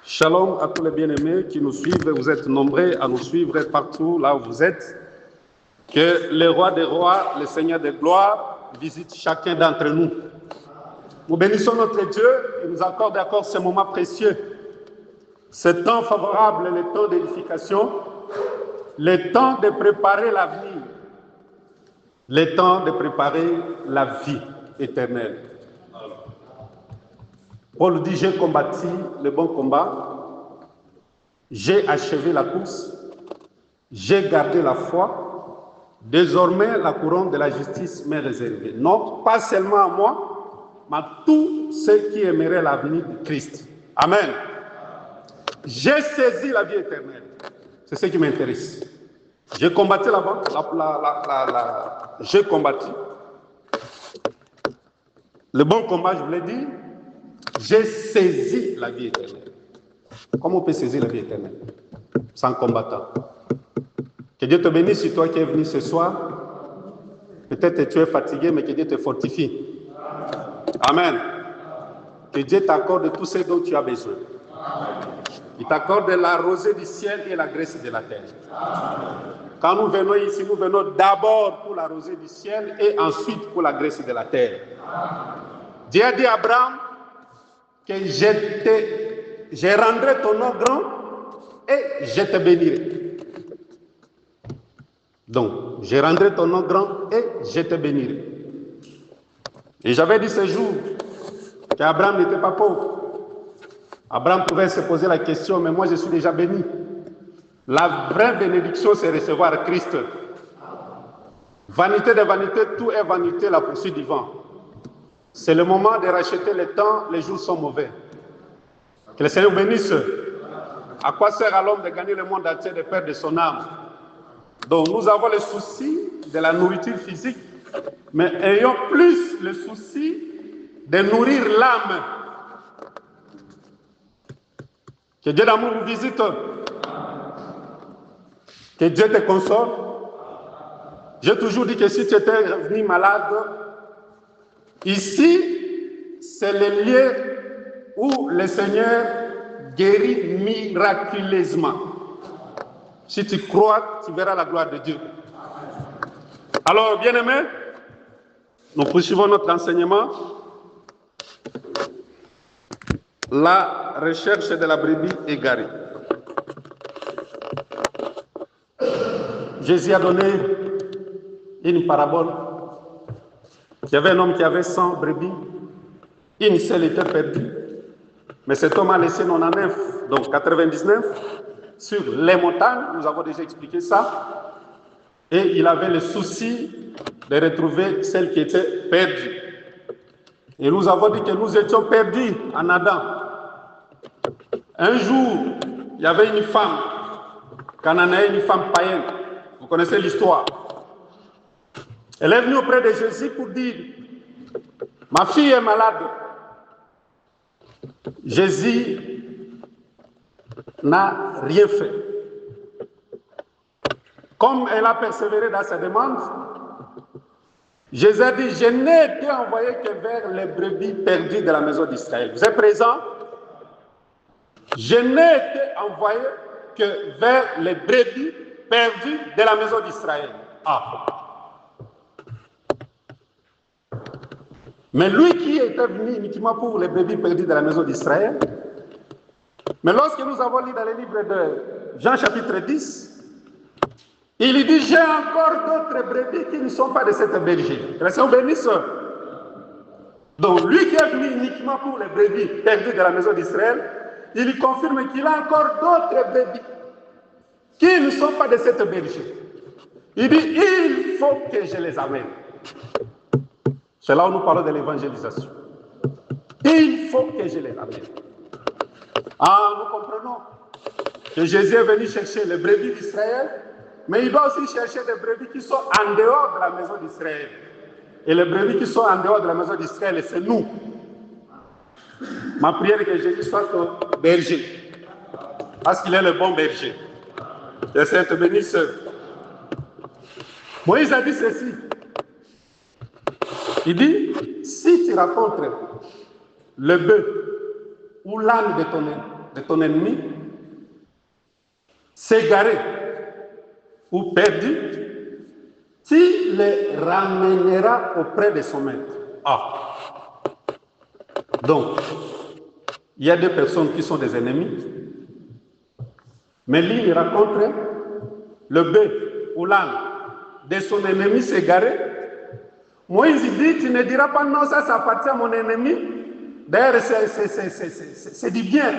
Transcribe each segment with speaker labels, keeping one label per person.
Speaker 1: Shalom à tous les bien-aimés qui nous suivent. Vous êtes nombreux à nous suivre partout là où vous êtes. Que le roi des rois, le Seigneur des gloires, visite chacun d'entre nous. Nous bénissons notre Dieu et nous accorde encore ce moment précieux, ce temps favorable, le temps d'édification, le temps de préparer l'avenir, le temps de préparer la vie éternelle. Paul dit, j'ai combattu le bon combat, j'ai achevé la course, j'ai gardé la foi, désormais la couronne de la justice m'est réservée. Non, pas seulement à moi, mais à tous ceux qui aimeraient l'avenir de Christ. Amen. J'ai saisi la vie éternelle. C'est ce qui m'intéresse. J'ai combattu j'ai combattu. Le bon combat, je vous l'ai dit, j'ai saisi la vie éternelle. Comment on peut saisir la vie éternelle? Sans combattant. Que Dieu te bénisse sur toi qui es venu ce soir. Peut-être que tu es fatigué, mais que Dieu te fortifie. Amen. Que Dieu t'accorde tout ce dont tu as besoin. Il t'accorde la rosée du ciel et la graisse de la terre. Quand nous venons ici, nous venons d'abord pour la rosée du ciel et ensuite pour la graisse de la terre. Dieu a dit à Abraham que je rendrai ton nom grand et je te bénirai. Donc, je rendrai ton nom grand et je te bénirai. Et j'avais dit ce jour qu'Abraham n'était pas pauvre. Abraham pouvait se poser la question, mais moi je suis déjà béni. La vraie bénédiction, c'est recevoir Christ. Vanité de vanité, tout est vanité, la poursuite du vent. C'est le moment de racheter le temps, les jours sont mauvais. Que le Seigneur bénisse. À quoi sert à l'homme de gagner le monde entier, de perdre son âme? Donc nous avons le souci de la nourriture physique, mais ayons plus le souci de nourrir l'âme. Que Dieu d'amour vous visite. Que Dieu te console. J'ai toujours dit que si tu étais venu malade, ici, c'est le lieu où le Seigneur guérit miraculeusement. Si tu crois, tu verras la gloire de Dieu. Alors, bien-aimés, nous poursuivons notre enseignement. La recherche de la brebis égarée. Jésus a donné une parabole. Il y avait un homme qui avait 100 brebis. Une seule était perdue. Mais cet homme a laissé 99, donc 99, sur les montagnes. Nous avons déjà expliqué ça. Et il avait le souci de retrouver celle qui était perdue. Et nous avons dit que nous étions perdus en Adam. Un jour, il y avait une femme cananéenne, une femme païenne. Vous connaissez l'histoire. Elle est venue auprès de Jésus pour dire, ma fille est malade. Jésus n'a rien fait. Comme elle a persévéré dans sa demande, Jésus a dit, je n'ai été envoyé que vers les brebis perdues de la maison d'Israël. Vous êtes présents? Je n'ai été envoyé que vers les brebis perdues de la maison d'Israël. Ah. Mais lui qui était venu uniquement pour les brebis perdues de la maison d'Israël, mais lorsque nous avons lu dans le livre de Jean chapitre 10, il dit, j'ai encore d'autres brebis qui ne sont pas de cette berger. Que le Seigneur bénisse. Donc lui qui est venu uniquement pour les brebis perdues de la maison d'Israël, il confirme qu'il a encore d'autres brebis qui ne sont pas de cette berger. Il dit, il faut que je les amène. C'est là où nous parlons de l'évangélisation. Il faut que je les amène. Ah, nous comprenons que Jésus est venu chercher les brebis d'Israël, mais il doit aussi chercher des brebis qui sont en dehors de la maison d'Israël. Et les brebis qui sont en dehors de la maison d'Israël, c'est nous. Ma prière est que Jésus soit ton berger, parce qu'il est le bon berger. Que le Seigneur te bénisse. Moïse a dit ceci. Il dit, si tu rencontres le bœuf ou l'âne de ton de ton ennemi s'égarer ou perdu, tu les ramèneras auprès de son maître. Ah. Donc, il y a deux personnes qui sont des ennemis, mais lui, il rencontre le bœuf ou l'âne de son ennemi s'égarer. Moïse dit, tu ne diras pas non, ça appartient à mon ennemi. D'ailleurs, c'est du bien.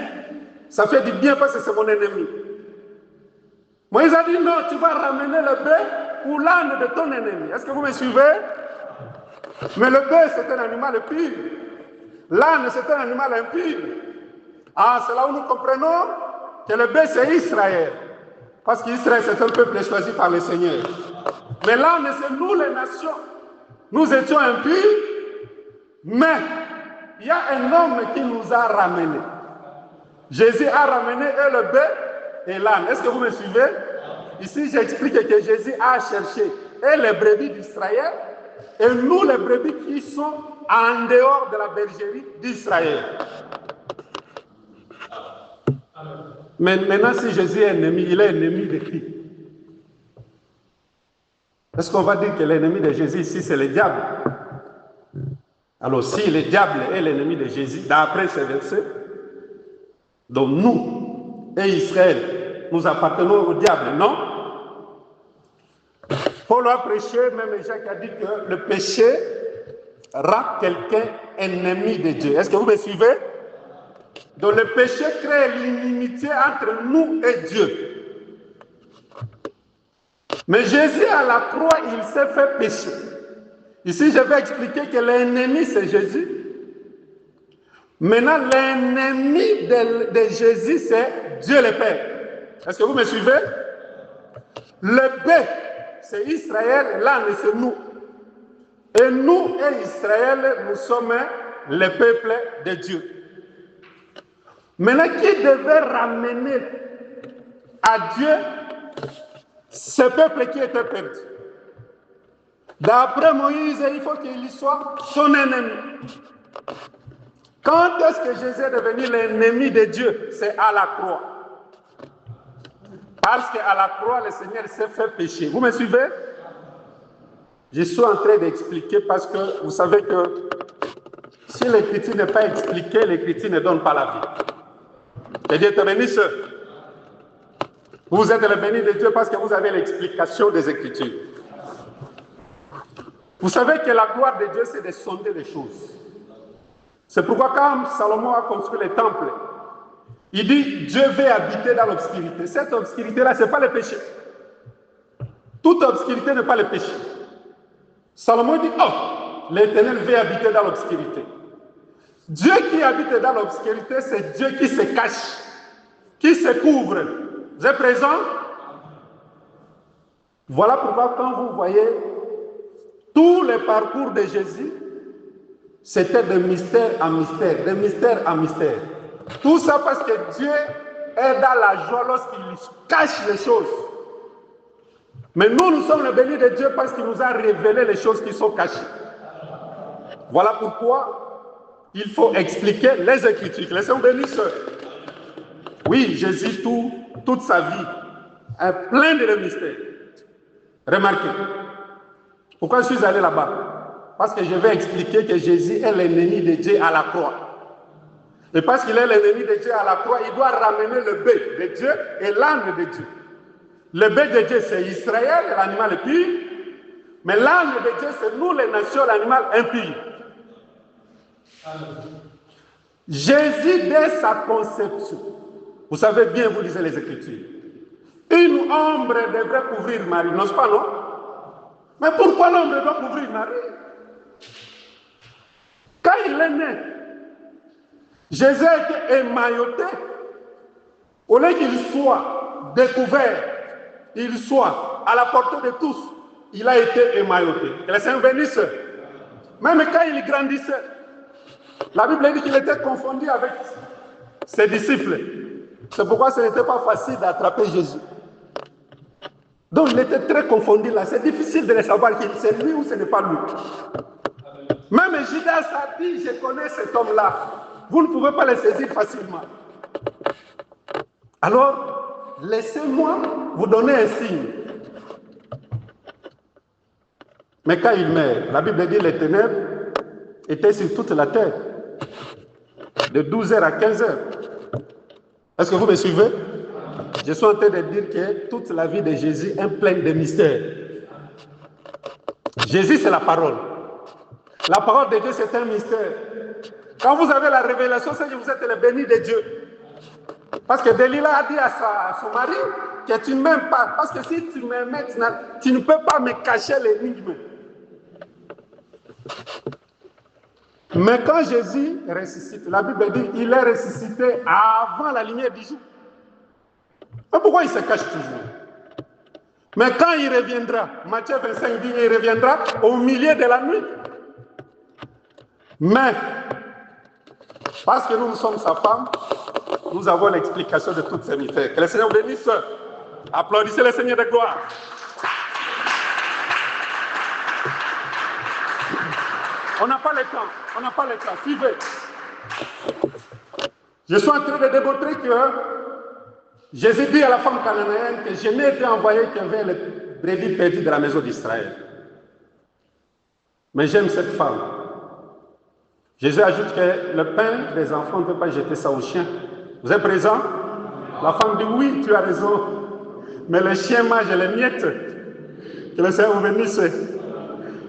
Speaker 1: Ça fait du bien parce que c'est mon ennemi. Moïse a dit non, tu vas ramener le bœuf ou l'âne de ton ennemi. Est-ce que vous me suivez? Mais le bœuf, c'est un animal pur. L'âne, c'est un animal impur. Ah, c'est là où nous comprenons que le bœuf, c'est Israël. Parce qu'Israël, c'est un peuple choisi par le Seigneur. Mais l'âne, c'est nous, les nations. Nous étions impurs, mais il y a un homme qui nous a ramenés. Jésus a ramené le bœuf et l'âne. Est-ce que vous me suivez? Ici, j'explique que Jésus a cherché les brebis d'Israël et nous, les brebis qui sont en dehors de la bergerie d'Israël. Mais maintenant, si Jésus est ennemi, il est ennemi de qui? Est-ce qu'on va dire que l'ennemi de Jésus ici, c'est le diable? Alors, si le diable est l'ennemi de Jésus, d'après ces versets, donc nous et Israël, nous appartenons au diable, non? Paul a prêché, même Jacques a dit que le péché rend quelqu'un ennemi de Dieu. Est-ce que vous me suivez? Donc le péché crée l'inimitié entre nous et Dieu. Mais Jésus à la croix, il s'est fait pécher. Ici, je vais expliquer que l'ennemi, c'est Jésus. Maintenant, l'ennemi de Jésus, c'est Dieu le Père. Est-ce que vous me suivez? Le bœuf, c'est Israël, l'âne, c'est nous. Et nous et Israël, nous sommes le peuple de Dieu. Maintenant, qui devait ramener à Dieu ce peuple qui était perdu? D'après Moïse, il faut qu'il soit son ennemi. Quand est-ce que Jésus est devenu l'ennemi de Dieu? C'est à la croix. Parce qu'à la croix, le Seigneur s'est fait pécher. Vous me suivez? Je suis en train d'expliquer parce que vous savez que si l'Écriture n'est pas expliquée, l'Écriture ne donne pas la vie. Que Dieu te bénisse. Vous êtes le béni de Dieu parce que vous avez l'explication des Écritures. Vous savez que la gloire de Dieu, c'est de sonder les choses. C'est pourquoi quand Salomon a construit le temple, il dit Dieu veut habiter dans l'obscurité. Cette obscurité-là, ce n'est pas le péché. Toute obscurité n'est pas le péché. Salomon dit oh, l'Éternel veut habiter dans l'obscurité. Dieu qui habite dans l'obscurité, c'est Dieu qui se cache, qui se couvre. Vous êtes présent? Voilà pourquoi quand vous voyez tout le parcours de Jésus, c'était de mystère en mystère, de mystère en mystère. Tout ça parce que Dieu est dans la joie lorsqu'il cache les choses. Mais nous sommes le bénis de Dieu parce qu'il nous a révélé les choses qui sont cachées. Voilà pourquoi il faut expliquer les Écritures. Laissez-moi bénir ceux. Oui, Jésus, toute sa vie, est plein de mystères. Remarquez. Pourquoi je suis allé là-bas? Parce que je vais expliquer que Jésus est l'ennemi de Dieu à la croix. Et parce qu'il est l'ennemi de Dieu à la croix, il doit ramener le bœuf de Dieu et l'âne de Dieu. Le bœuf de Dieu, c'est Israël, l'animal pur. Mais l'âne de Dieu, c'est nous, les nations, l'animal impur. Jésus, dès sa conception, vous savez bien, vous lisez les Écritures, une ombre devrait couvrir Marie, n'est-ce pas, non? Mais pourquoi l'ombre doit couvrir Marie? Quand il est né, Jésus a été émailloté. Au lieu qu'il soit découvert, il soit à la portée de tous, il a été émailloté. Que le Seigneur bénisse. Même quand il grandissait, la Bible dit qu'il était confondu avec ses disciples. C'est pourquoi ce n'était pas facile d'attraper Jésus. Donc il était très confondu là. C'est difficile de le savoir qui c'est lui ou ce n'est pas lui. Même Judas a dit, je connais cet homme-là. Vous ne pouvez pas le saisir facilement. Alors, laissez-moi vous donner un signe. Mais quand il meurt, la Bible dit les ténèbres étaient sur toute la terre, de 12h à 15h. Est-ce que vous me suivez? Je suis en train de dire que toute la vie de Jésus est pleine de mystères. Jésus, c'est la parole. La parole de Dieu, c'est un mystère. Quand vous avez la révélation, c'est que vous êtes le béni de Dieu. Parce que Delilah a dit à son mari que tu ne m'aimes pas. Parce que si tu m'aimais, tu ne peux pas me cacher l'énigme. Mais quand Jésus ressuscite, la Bible dit qu'il est ressuscité avant la lumière du jour. Mais pourquoi il se cache toujours? Mais quand il reviendra, Matthieu 25 dit qu'il reviendra au milieu de la nuit. Mais, parce que nous sommes sa femme, nous avons l'explication de toutes ces mystères. Que le Seigneur vous bénisse. Applaudissez le Seigneur de gloire. On n'a pas le temps. On n'a pas le temps. Suivez. Je suis en train de démontrer que Jésus dit à la femme cananéenne que je n'ai été envoyé que vers les brebis perdues de la maison d'Israël. Mais j'aime cette femme. Jésus ajoute que le pain des enfants ne peut pas jeter ça aux chiens. Vous êtes présent? La femme dit oui, tu as raison. Mais les chiens mangent les miettes. Que le Seigneur vous bénisse.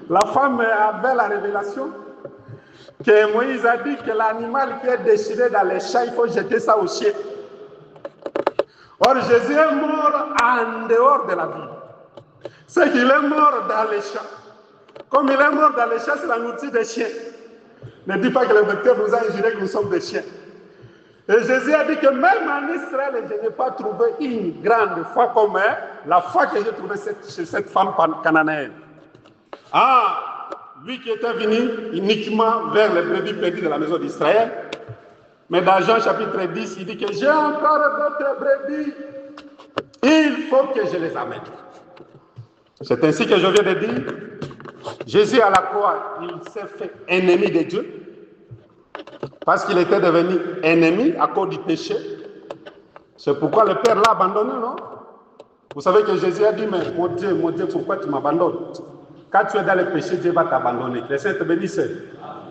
Speaker 1: La femme avait la révélation que Moïse a dit que l'animal qui est déchiré dans les champs, il faut jeter ça aux chiens. Or, Jésus est mort en dehors de la vie. C'est qu'il est mort dans les champs. Comme il est mort dans les champs, c'est la nourriture des chiens. Ne dis pas que le docteur nous a injuré que nous sommes des chiens. Et Jésus a dit que même en Israël, je n'ai pas trouvé une grande foi comme la foi que j'ai trouvée chez cette femme cananéenne. Ah, lui qui était venu uniquement vers les brebis perdues de la maison d'Israël. Mais dans Jean chapitre 10, il dit que j'ai encore d'autres brebis. Il faut que je les amène. C'est ainsi que je viens de dire. Jésus à la croix, il s'est fait ennemi de Dieu. Parce qu'il était devenu ennemi à cause du péché. C'est pourquoi le Père l'a abandonné, non? Vous savez que Jésus a dit, mais mon Dieu, pourquoi tu m'abandonnes? Quand tu es dans le péché, Dieu va t'abandonner. Que le Seigneur te bénisse.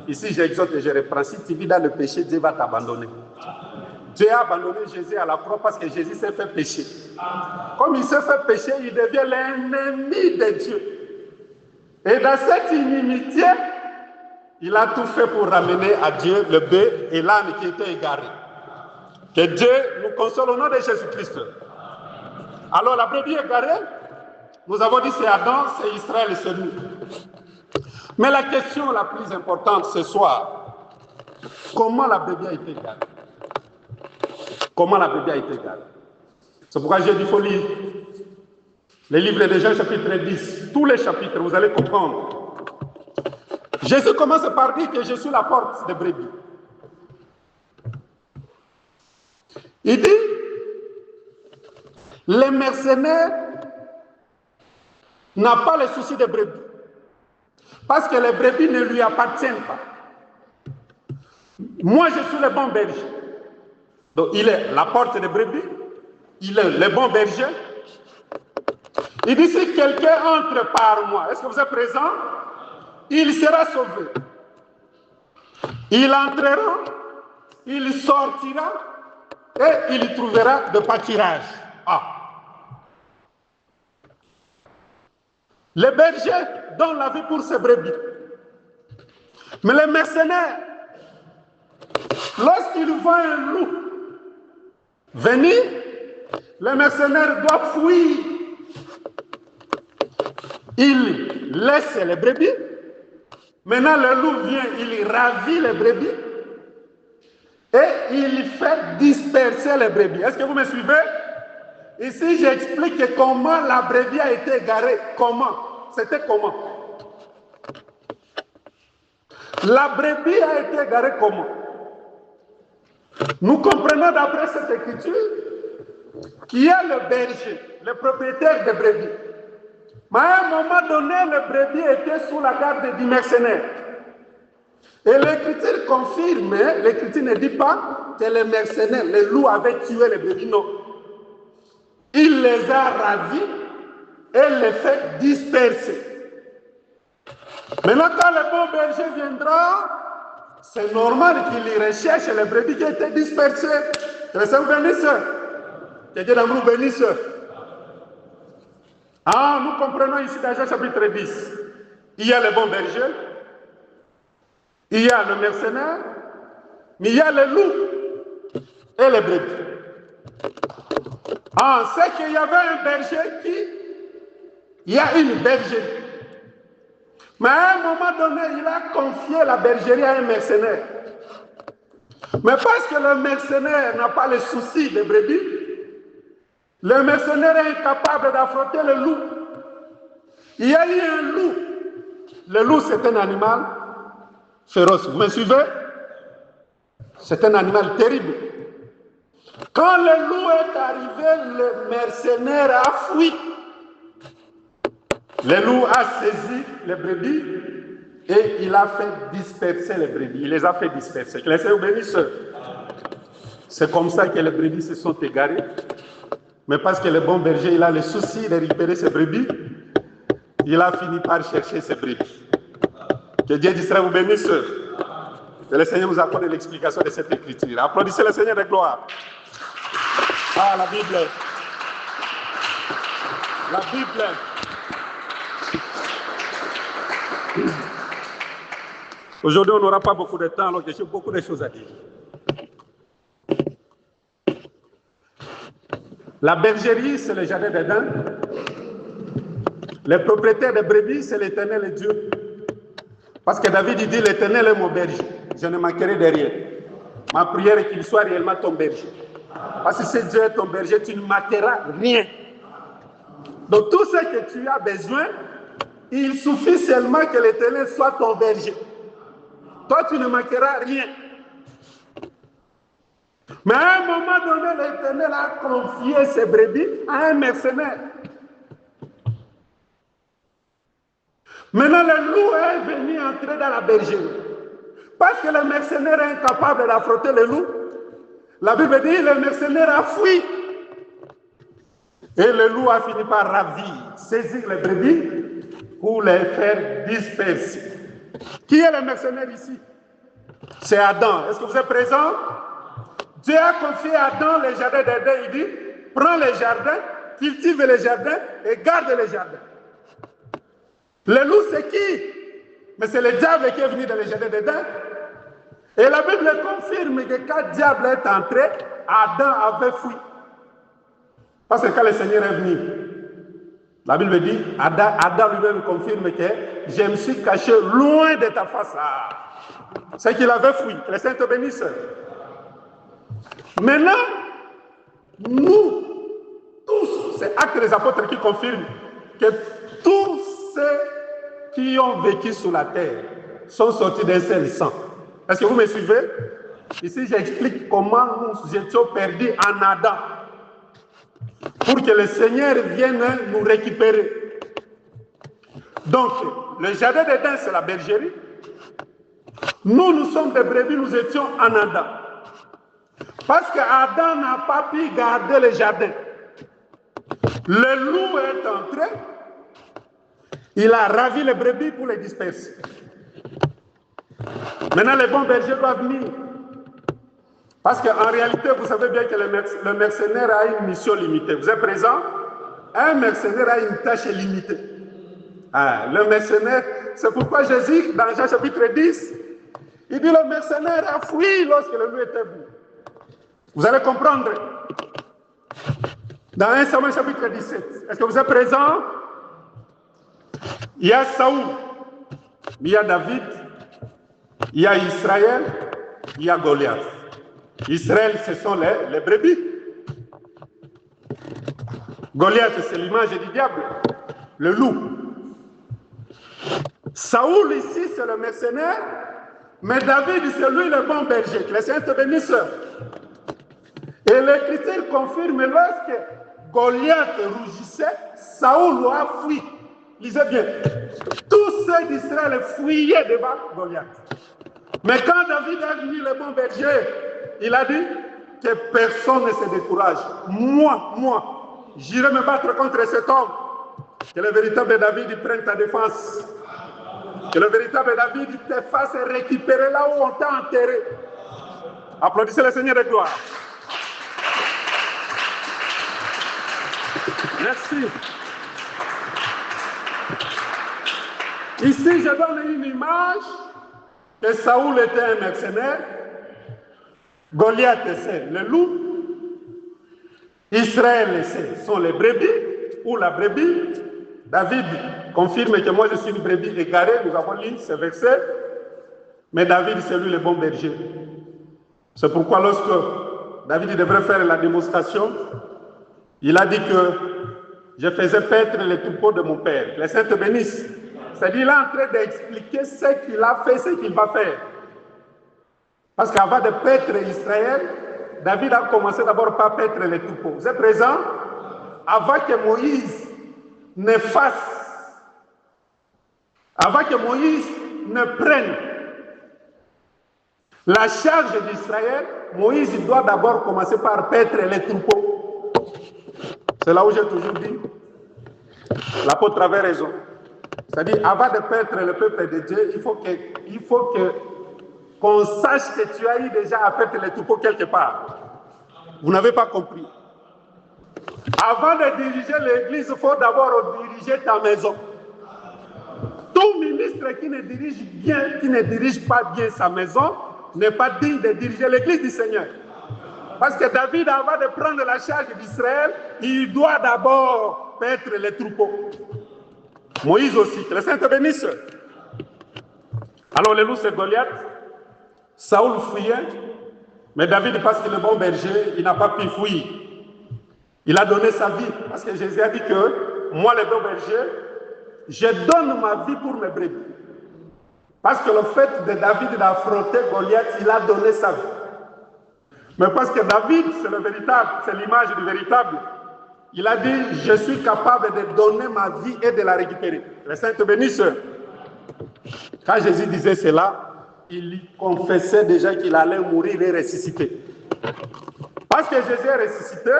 Speaker 1: Ici, j'exhorte et je reprends. Si tu vis dans le péché, Dieu va t'abandonner. Dieu a abandonné Jésus à la croix parce que Jésus s'est fait pécher. Comme il s'est fait pécher, il devient l'ennemi de Dieu. Et dans cette inimitié, il a tout fait pour ramener à Dieu le bœuf et l'âne qui étaient égarés. Que Dieu nous console au nom de Jésus-Christ. Alors la brebis égarée, nous avons dit c'est Adam, c'est Israël et c'est nous. Mais la question la plus importante ce soir, comment la brebis a été égarée? Comment la brebis a été égarée? C'est pourquoi j'ai dit qu'il faut lire les livres de Jean chapitre 10, tous les chapitres, vous allez comprendre. Jésus commence par dire que je suis la porte des brebis. Il dit, les mercenaires n'ont pas le souci des brebis. Parce que les brebis ne lui appartiennent pas. Moi, je suis le bon berger. Donc, il est la porte des brebis. Il est le bon berger. Il dit, si quelqu'un entre par moi, est-ce que vous êtes présent? Il sera sauvé. Il entrera, il sortira et il trouvera de pâturage. Ah. Le berger donne la vie pour ses brebis. Mais les mercenaires, lorsqu'il voit un loup venir, les mercenaires doivent fuir. Il laisse les brebis. Maintenant, le loup vient, il ravit les brebis et il fait disperser les brebis. Est-ce que vous me suivez? Ici, j'explique comment la brebis a été égarée. Comment? C'était comment? La brebis a été égarée comment? Nous comprenons d'après cette écriture qu'il y a le berger, le propriétaire des brebis. Mais à un moment donné, le brebis était sous la garde du mercenaire. Et l'Écriture confirme, l'Écriture ne dit pas que les mercenaires, les loups avaient tué les brebis, non. Il les a ravis et les fait disperser. Maintenant, quand le bon berger viendra, c'est normal qu'il y recherche les brebis qui étaient dispersées. Que le Seigneur bénisse. Que Dieu d'amour bénisse. Ah, nous comprenons ici dans Jean chapitre 10. Il y a le bon berger, il y a le mercenaire, mais il y a le loup et les brebis. Ah, c'est qu'il y avait un berger il y a une bergerie. Mais à un moment donné, il a confié la bergerie à un mercenaire. Mais parce que le mercenaire n'a pas le souci des brebis, le mercenaire est incapable d'affronter le loup. Il y a eu un loup. Le loup, c'est un animal féroce. Vous me suivez? C'est un animal terrible. Quand le loup est arrivé, le mercenaire a fui. Le loup a saisi les brebis et il a fait disperser les brebis. Il les a fait disperser. Que le Seigneur bénisse. C'est comme ça que les brebis se sont égarées. Mais parce que le bon berger, il a le souci de récupérer ses brebis, il a fini par chercher ses brebis. Que Dieu d'Israël vous bénisse. Que le Seigneur vous accorde l'explication de cette écriture. Applaudissez le Seigneur de gloire. Ah, la Bible. La Bible. Aujourd'hui, on n'aura pas beaucoup de temps, alors j'ai beaucoup de choses à dire. La bergerie, c'est le jardin d'Éden. Les propriétaires des brebis, c'est l'Éternel et Dieu. Parce que David dit, l'Éternel est mon berger. Je ne manquerai de rien. Ma prière est qu'il soit réellement ton berger. Parce que si Dieu est ton berger, tu ne manqueras rien. Donc tout ce que tu as besoin, il suffit seulement que l'Éternel soit ton berger. Toi, tu ne manqueras rien. Mais à un moment donné, l'Éternel a confié ses brebis à un mercenaire. Maintenant, le loup est venu entrer dans la bergerie. Parce que le mercenaire est incapable d'affronter le loup, la Bible dit que le mercenaire a fui. Et le loup a fini par ravir, saisir les brebis pour les faire disperser. Qui est le mercenaire ici? C'est Adam. Est-ce que vous êtes présent? Dieu a confié à Adam le jardin d'Éden. Il dit, prends les jardins, cultive les jardins et garde les jardins. Le loup, c'est qui? Mais c'est le diable qui est venu dans le jardin d'Éden. Et la Bible confirme que quand le diable est entré, Adam avait fui. Parce que quand le Seigneur est venu, la Bible dit, Adam lui-même confirme que je me suis caché loin de ta face. C'est qu'il avait fui. Que le Seigneur te bénisse. Maintenant, nous, tous, c'est Actes des Apôtres qui confirme que tous ceux qui ont vécu sur la terre sont sortis d'un seul sang. Est-ce que vous me suivez? Ici, j'explique comment nous étions perdus en Adam. Pour que le Seigneur vienne nous récupérer. Donc, le jardin d'Éden, c'est la bergerie. Nous sommes des brebis, nous étions en Adam. Parce qu'Adam n'a pas pu garder le jardin. Le loup est entré. Il a ravi les brebis pour les disperser. Maintenant, les bons bergers doivent venir. Parce qu'en réalité, vous savez bien que le mercenaire a une mission limitée. Vous êtes présent? Un mercenaire a une tâche limitée. Le mercenaire, c'est pourquoi Jésus, dans Jean chapitre 10, il dit le mercenaire a fui lorsque le loup était venu. Vous allez comprendre. Dans 1 Samuel chapitre 17, est-ce que vous êtes présent? Il y a Saoul, il y a David, il y a Israël, il y a Goliath. Israël, ce sont les brebis. Goliath, c'est l'image du diable, le loup. Saoul, ici, c'est le mercenaire, mais David, c'est lui le bon berger. Que le Seigneur te bénisse. Et l'Écriture confirme, lorsque Goliath rougissait, Saoul a fui. Lisez bien. Tous ceux d'Israël fuyaient devant Goliath. Mais quand David a vu le bon berger, il a dit que personne ne se décourage. Moi, j'irai me battre contre cet homme. Que le véritable David prenne ta défense. Que le véritable David te fasse récupérer là où on t'a enterré. Applaudissez le Seigneur de gloire. Merci. Ici, je donne une image que Saoul était un mercenaire, Goliath c'est le loup, Israël sont les brebis ou la brebis. David confirme que moi je suis une brebis égarée, nous avons lu ce verset, mais David c'est lui le bon berger. C'est pourquoi lorsque David devrait faire la démonstration, il a dit que je faisais paître les troupeaux de mon père. Les saints te bénissent. C'est-à-dire qu'il est en train d'expliquer ce qu'il a fait, ce qu'il va faire. Parce qu'avant de paître Israël, David a commencé d'abord par paître les troupeaux. Vous êtes présents? Avant que Moïse ne fasse, avant que Moïse ne prenne la charge d'Israël, Moïse doit d'abord commencer par paître les troupeaux. C'est là où j'ai toujours dit, l'apôtre avait raison. C'est-à-dire, avant de paître le peuple de Dieu, il faut qu'on sache que tu as eu déjà à paître les troupeaux quelque part. Vous n'avez pas compris. Avant de diriger l'église, il faut d'abord diriger ta maison. Tout ministre qui ne dirige pas bien sa maison, n'est pas digne de diriger l'église du Seigneur. Parce que David, avant de prendre la charge d'Israël, il doit d'abord paître les troupeaux. Moïse aussi, que le Saint te bénisse. Alors le loup c'est Goliath, Saoul fuyait, mais David, parce qu'il est bon berger, il n'a pas pu fuir. Il a donné sa vie, parce que Jésus a dit que moi le bon berger, je donne ma vie pour mes brebis. Parce que le fait de David d'affronter Goliath, il a donné sa vie. Mais parce que David, c'est le véritable, c'est l'image du véritable, il a dit, je suis capable de donner ma vie et de la récupérer. Les saints te bénissent. Quand Jésus disait cela, il confessait déjà qu'il allait mourir et ressusciter. Parce que Jésus est ressuscité,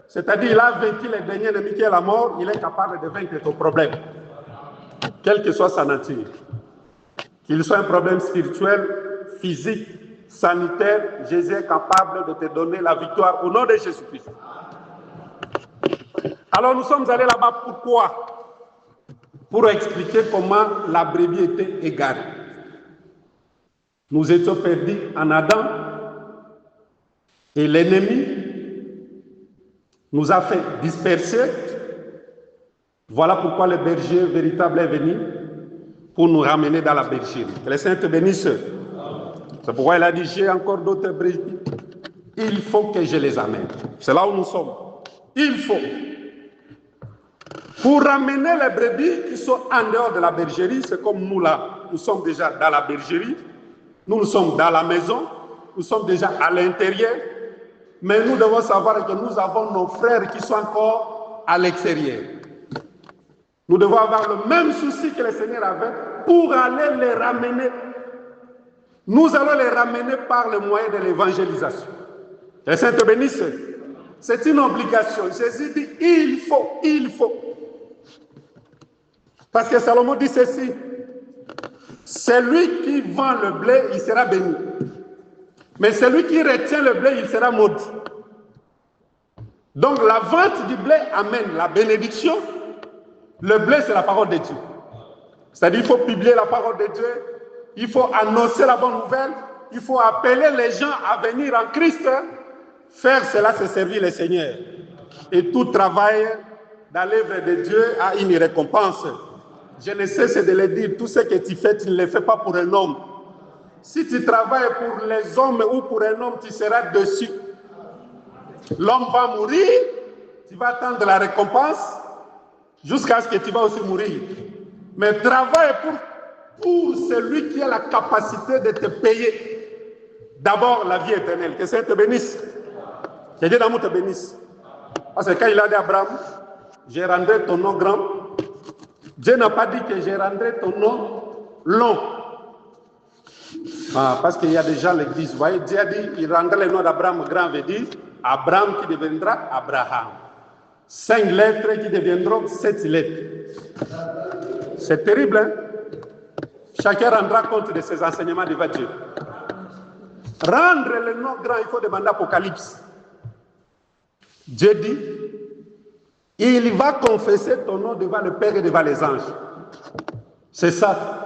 Speaker 1: c'est-à-dire il a vaincu les derniers ennemis qui est la mort, il est capable de vaincre ton problème, quelle que soit sa nature. Qu'il soit un problème spirituel, physique, sanitaire, Jésus est capable de te donner la victoire au nom de Jésus-Christ. Alors nous sommes allés là-bas, pourquoi? Pour expliquer comment la brebis était égarée. Nous étions perdus en Adam et l'ennemi nous a fait disperser. Voilà pourquoi le berger véritable est venu pour nous ramener dans la bergerie. Que les saints te bénissent. C'est pourquoi il a dit, j'ai encore d'autres brebis. Il faut que je les amène. C'est là où nous sommes. Il faut. Pour ramener les brebis qui sont en dehors de la bergerie, c'est comme nous là, nous sommes déjà dans la bergerie, nous sommes dans la maison, nous sommes déjà à l'intérieur, mais nous devons savoir que nous avons nos frères qui sont encore à l'extérieur. Nous devons avoir le même souci que le Seigneur avait pour aller les ramener. Nous allons les ramener par le moyen de l'évangélisation. Les saints te bénissent. C'est une obligation. Jésus dit, il faut. Parce que Salomon dit ceci, celui qui vend le blé, il sera béni. Mais celui qui retient le blé, il sera maudit. Donc la vente du blé amène la bénédiction. Le blé, c'est la parole de Dieu. C'est-à-dire qu'il faut publier la parole de Dieu, il faut annoncer la bonne nouvelle, il faut appeler les gens à venir en Christ. Faire cela, c'est servir le Seigneur. Et tout travail dans l'œuvre de Dieu a une récompense. Je ne cesse de le dire, tout ce que tu fais, tu ne le fais pas pour un homme. Si tu travailles pour les hommes ou pour un homme, tu seras dessus. L'homme va mourir, tu vas attendre la récompense jusqu'à ce que tu vas aussi mourir. Mais travaille pour celui qui a la capacité de te payer. D'abord, la vie éternelle. Que Saint te bénisse. Que Dieu d'amour te bénisse. Parce que quand il a dit à Abraham, je rendrai ton nom grand, Dieu n'a pas dit que je rendrai ton nom long. Parce qu'il y a déjà l'église. Vous voyez, Dieu a dit, il rendra le nom d'Abraham grand, veut dire Abraham qui deviendra Abraham. 5 lettres qui deviendront 7 lettres. C'est terrible, hein? Chacun rendra compte de ses enseignements devant Dieu. Rendre le nom grand, il faut demander Apocalypse. Dieu dit, il va confesser ton nom devant le Père et devant les anges. C'est ça.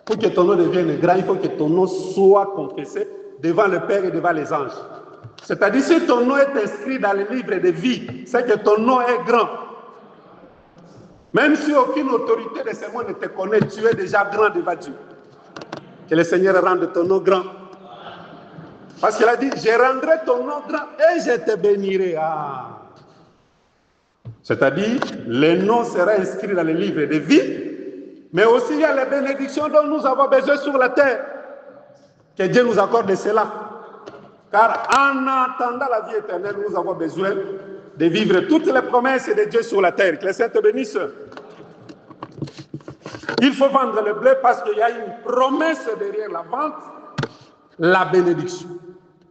Speaker 1: Pour que ton nom devienne grand, il faut que ton nom soit confessé devant le Père et devant les anges. C'est-à-dire, si ton nom est inscrit dans le livre de vie, c'est que ton nom est grand. Même si aucune autorité de ce monde ne te connaît, tu es déjà grand devant Dieu. Que le Seigneur rende ton nom grand. Parce qu'il a dit, je rendrai ton nom grand et je te bénirai. C'est-à-dire, le nom sera inscrit dans le livre de vie, mais aussi il y a les bénédictions dont nous avons besoin sur la terre. Que Dieu nous accorde cela. Car en attendant la vie éternelle, nous avons besoin de vivre toutes les promesses de Dieu sur la terre. Que les saints te bénissent. Il faut vendre le blé parce qu'il y a une promesse derrière la vente, la bénédiction.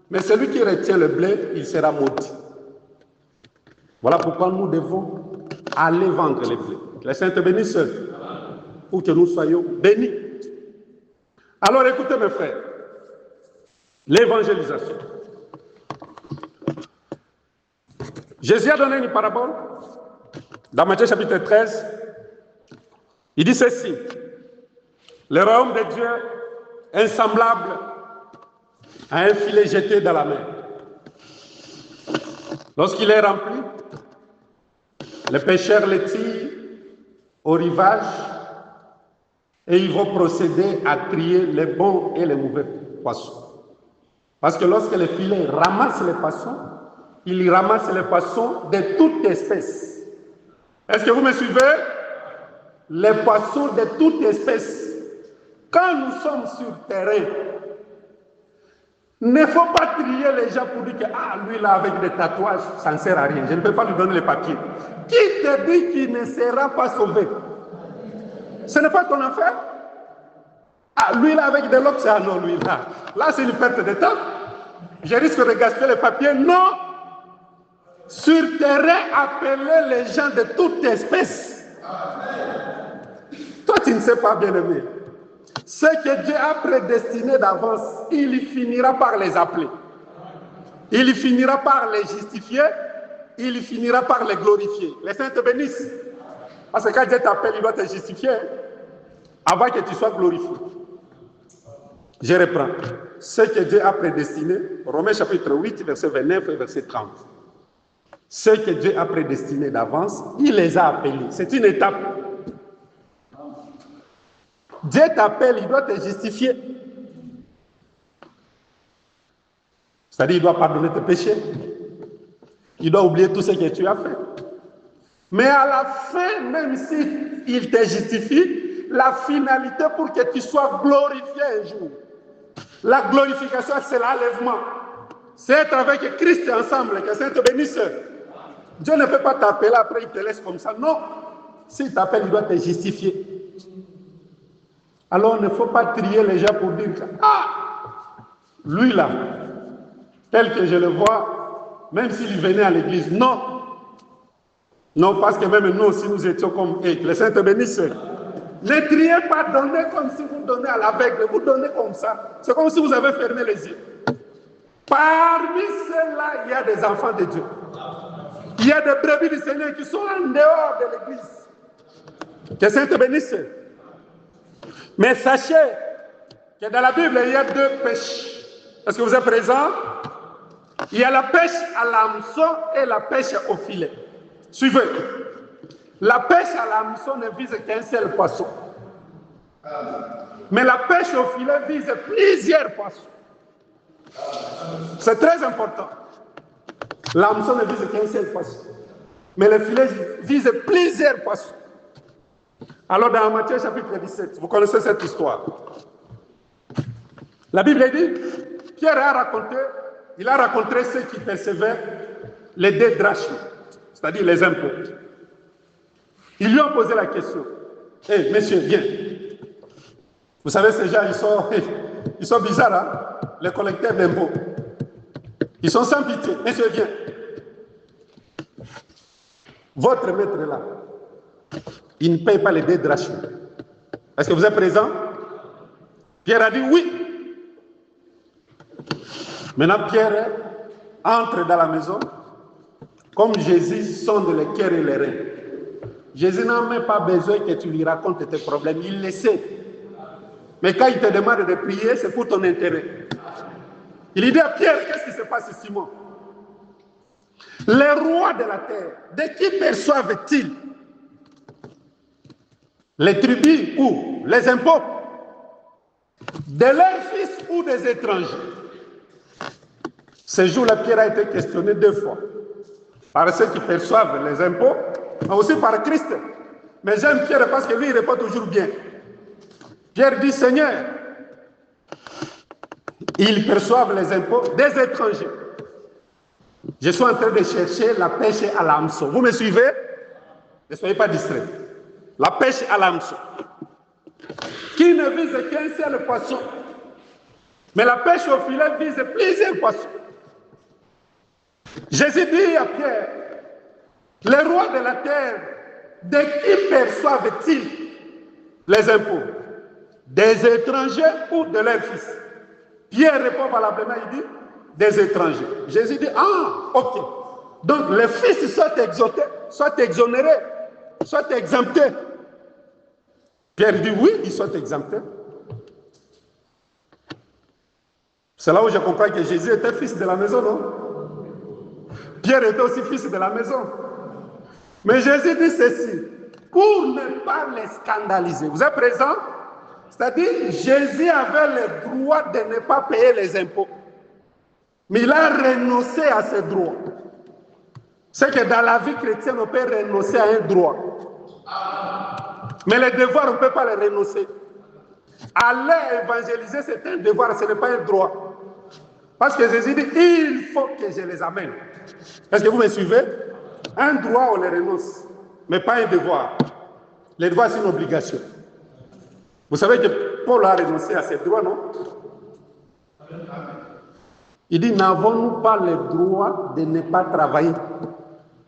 Speaker 1: Mais celui qui retient le blé, il sera maudit. Voilà pourquoi nous devons aller vendre le blé. Que les saints te bénissent pour que nous soyons bénis. Alors écoutez mes frères, l'évangélisation. Jésus a donné une parabole dans Matthieu chapitre 13. Il dit ceci: le royaume de Dieu est semblable à un filet jeté dans la mer. Lorsqu'il est rempli, les pêcheurs le tirent au rivage et ils vont procéder à trier les bons et les mauvais poissons. Parce que lorsque le filet ramasse les poissons, il ramasse les poissons de toute espèce. Est-ce que vous me suivez? Les poissons de toute espèce. Quand nous sommes sur terrain, il ne faut pas trier les gens pour dire que lui là avec des tatouages, ça ne sert à rien. Je ne peux pas lui donner les papiers. Qui te dit qu'il ne sera pas sauvé? Ce n'est pas ton affaire. Lui là avec des locks, non, lui là. Là, c'est une perte de temps. Je risque de gaspiller les papiers. Non. Sur terrain, appelez les gens de toute espèce. Toi, tu ne sais pas, bien-aimé. Ce que Dieu a prédestiné d'avance, il finira par les appeler. Il finira par les justifier. Il finira par les glorifier. Les saints te bénissent. Parce que quand Dieu t'appelle, il doit te justifier avant que tu sois glorifié. Je reprends. Ce que Dieu a prédestiné, Romains chapitre 8, verset 29 et verset 30. Ce que Dieu a prédestiné d'avance, il les a appelés. C'est une étape. Dieu t'appelle, il doit te justifier. C'est-à-dire, il doit pardonner tes péchés. Il doit oublier tout ce que tu as fait. Mais à la fin, même s'il te justifie, la finalité pour que tu sois glorifié un jour. La glorification, c'est l'enlèvement. C'est être avec Christ ensemble, que Saint te bénisse. Dieu ne peut pas t'appeler, après il te laisse comme ça. Non. S'il t'appelle, il doit te justifier. Alors, il ne faut pas trier les gens pour dire lui là, tel que je le vois, même s'il venait à l'église, non. Non, parce que même nous aussi, nous étions comme eux. Que les saints te bénissent. Ne triez pas, donnez comme si vous donnez à l'aveugle, vous donnez comme ça. C'est comme si vous avez fermé les yeux. Parmi ceux-là, il y a des enfants de Dieu. Il y a des brebis du Seigneur qui sont en dehors de l'église. Que les saints te bénissent. Mais sachez que dans la Bible, il y a 2 pêches. Est-ce que vous êtes présents? Il y a la pêche à l'hameçon et la pêche au filet. Suivez. La pêche à l'hameçon ne vise qu'un seul poisson. Mais la pêche au filet vise plusieurs poissons. C'est très important. L'hameçon ne vise qu'un seul poisson. Mais le filet vise plusieurs poissons. Alors dans Matthieu chapitre 17, vous connaissez cette histoire. La Bible dit, Pierre il a raconté ceux qui percevaient les 2 drachmes, c'est-à-dire les impôts. Ils lui ont posé la question. Monsieur, viens. Vous savez, ces gens, Ils sont bizarres, hein? Les collecteurs d'impôts. Ils sont sans pitié. Monsieur, viens. Votre maître là, il ne paye pas les 2 drachmes. Est-ce que vous êtes présent? Pierre a dit oui. Maintenant, Pierre entre dans la maison, comme Jésus sonde les cœurs et les reins. Jésus n'a même pas besoin que tu lui racontes tes problèmes, il le sait. Mais quand il te demande de prier, c'est pour ton intérêt. Il lui dit à Pierre, qu'est-ce qui se passe, Simon? Les rois de la terre, de qui perçoivent-ils? Les tribus ou les impôts? De leurs fils ou des étrangers? Ce jour-là, Pierre a été questionné 2 fois. Par ceux qui perçoivent les impôts, mais aussi par Christ. Mais j'aime Pierre parce que lui, il répond toujours bien. Pierre dit, Seigneur, ils perçoivent les impôts des étrangers. Je suis en train de chercher la pêche à l'hameçon. Vous me suivez? Ne soyez pas distraits. La pêche à l'hameçon. Qui ne vise qu'un seul poisson. Mais la pêche au filet vise plusieurs poissons. Jésus dit à Pierre, les rois de la terre, de qui perçoivent-ils les impôts? Des étrangers ou de leurs fils? Pierre répond valablement, il dit, des étrangers. Jésus dit, ah, ok. Donc les fils sont exaltés, soit exonérés, soit exemptés. Pierre dit, oui, ils sont exemptés. C'est là où je comprends que Jésus était fils de la maison, non? Pierre était aussi fils de la maison. Mais Jésus dit ceci, pour ne pas les scandaliser. Vous êtes présents? C'est-à-dire, Jésus avait le droit de ne pas payer les impôts. Mais il a renoncé à ses droits. C'est que dans la vie chrétienne, on peut renoncer à un droit. Mais les devoirs, on ne peut pas les renoncer. Aller évangéliser, c'est un devoir, ce n'est pas un droit. Parce que Jésus dit, il faut que je les amène. Est-ce que vous me suivez? Un droit, on les renonce, mais pas un devoir. Les devoirs, c'est une obligation. Vous savez que Paul a renoncé à ses droits, non? Il dit, n'avons-nous pas le droit de ne pas travailler?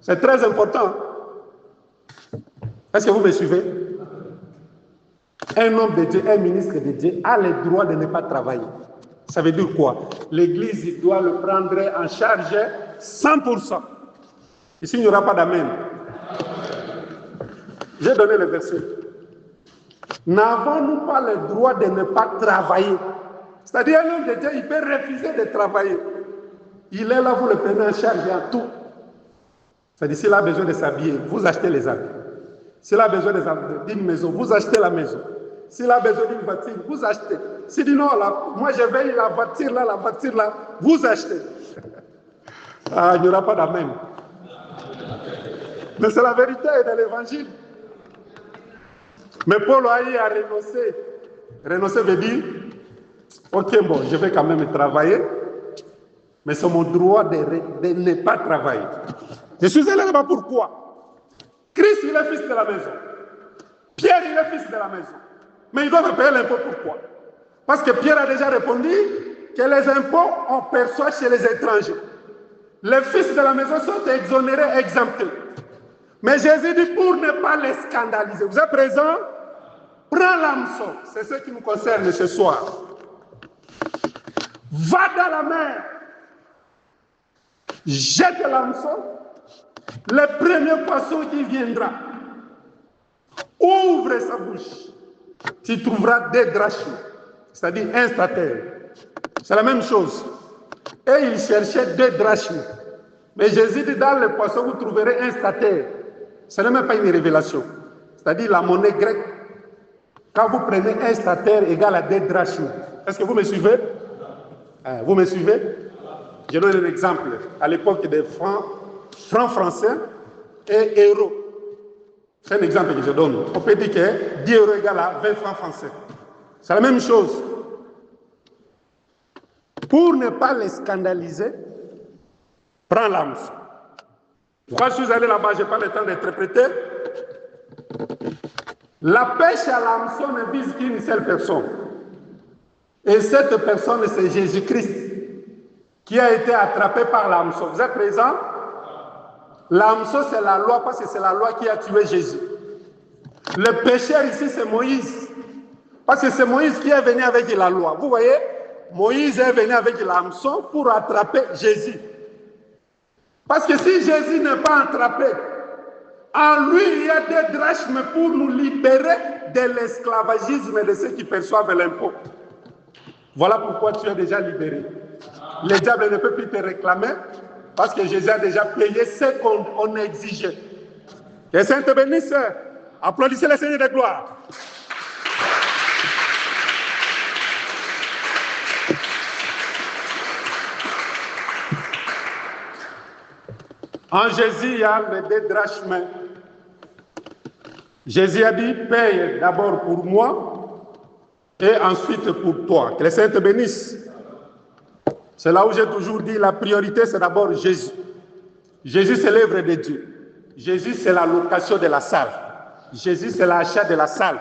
Speaker 1: C'est très important. Est-ce que vous me suivez? Un homme de Dieu, un ministre de Dieu a le droit de ne pas travailler. Ça veut dire quoi? L'Église doit le prendre en charge 100%. Ici, il n'y aura pas d'amen. J'ai donné le verset. N'avons-nous pas le droit de ne pas travailler? C'est-à-dire, un homme de Dieu, il peut refuser de travailler. Il est là, vous le prenez en charge en tout. C'est-à-dire, s'il a besoin de s'habiller, vous achetez les habits. S'il a besoin d'une maison, vous achetez la maison. S'il a besoin d'une voiture, vous achetez. S'il dit non, là, moi je veille la voiture là, vous achetez. Ah, il n'y aura pas d'amen. Mais c'est la vérité de l'évangile. Mais Paul a renoncé. Renoncer veut dire, ok, bon, je vais quand même travailler, mais c'est mon droit de ne pas travailler. Je suis allé là-bas pourquoi? Christ, il est fils de la maison. Pierre, il est fils de la maison. Mais ils doivent payer l'impôt pourquoi? Parce que Pierre a déjà répondu que les impôts, on perçoit chez les étrangers. Les fils de la maison sont exonérés, exemptés. Mais Jésus dit pour ne pas les scandaliser. Vous êtes présents? Prends l'hameçon. C'est ce qui nous concerne ce soir. Va dans la mer. Jette l'hameçon. Le premier poisson qui viendra. Ouvre sa bouche. Tu trouveras 2 drachmes. C'est-à-dire un statère. C'est la même chose. Et il cherchait 2 drachmes. Mais Jésus dit dans le poisson, vous trouverez un statère. Ce n'est même pas une révélation. C'est-à-dire la monnaie grecque. Quand vous prenez un statère égal à 2 drachmes. Est-ce que vous me suivez? Vous me suivez? Je donne un exemple. À l'époque des francs français et euros. C'est un exemple que je donne. On peut dire que 10 euros égale à 20 francs français. C'est la même chose. Pour ne pas les scandaliser, prends l'hameçon. Pourquoi je suis allé là-bas, je n'ai pas le temps d'interpréter. La pêche à l'hameçon ne vise qu'une seule personne. Et cette personne, c'est Jésus-Christ, qui a été attrapé par l'hameçon. Vous êtes présents? L'hameçon, c'est la loi, parce que c'est la loi qui a tué Jésus. Le pécheur ici, c'est Moïse. Parce que c'est Moïse qui est venu avec la loi. Vous voyez, Moïse est venu avec l'hameçon pour attraper Jésus. Parce que si Jésus n'est pas attrapé, en lui, il y a des drachmes pour nous libérer de l'esclavagisme de ceux qui perçoivent l'impôt. Voilà pourquoi tu es déjà libéré. Le diable ne peut plus te réclamer parce que Jésus a déjà payé ce qu'on exigeait. Que le Saint te bénisse. Applaudissez le Seigneur de gloire. En Jésus, il y a les deux drachmes. Jésus a dit, paye d'abord pour moi et ensuite pour toi. Que le Seigneur te bénisse. C'est là où j'ai toujours dit, la priorité, c'est d'abord Jésus. Jésus, c'est l'œuvre de Dieu. Jésus, c'est la location de la salle. Jésus, c'est l'achat de la salle.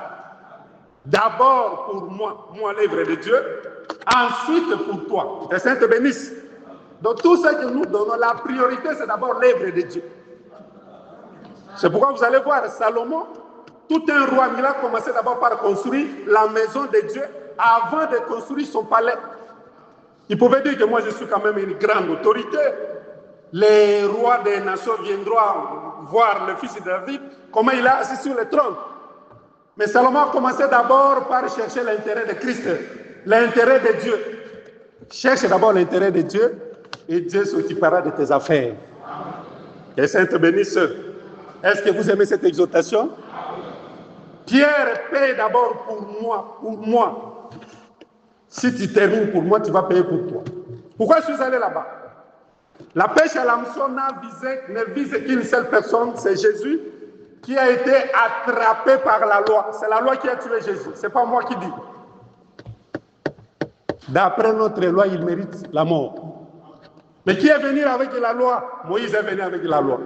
Speaker 1: D'abord pour moi, l'œuvre de Dieu. Ensuite pour toi. Que le Seigneur te bénisse. Donc tout ce que nous donnons, la priorité, c'est d'abord l'œuvre de Dieu. C'est pourquoi vous allez voir Salomon, tout un roi, il a commencé d'abord par construire la maison de Dieu avant de construire son palais. Il pouvait dire que moi je suis quand même une grande autorité. Les rois des nations viendront voir le fils de David, comment il a assis sur le trône. Mais Salomon a commencé d'abord par chercher l'intérêt de Christ, l'intérêt de Dieu. Cherche d'abord l'intérêt de Dieu et Dieu s'occupera de tes affaires. Que le Seigneur te bénisse. Est-ce que vous aimez cette exhortation? Pierre paye d'abord pour moi. Si tu termines pour moi, tu vas payer pour toi. Pourquoi je suis allé là-bas? La pêche à l'hameçon ne vise qu'une seule personne, c'est Jésus, qui a été attrapé par la loi. C'est la loi qui a tué Jésus. Ce n'est pas moi qui dis. D'après notre loi, il mérite la mort. Mais qui est venu avec la loi? Moïse est venu avec la loi.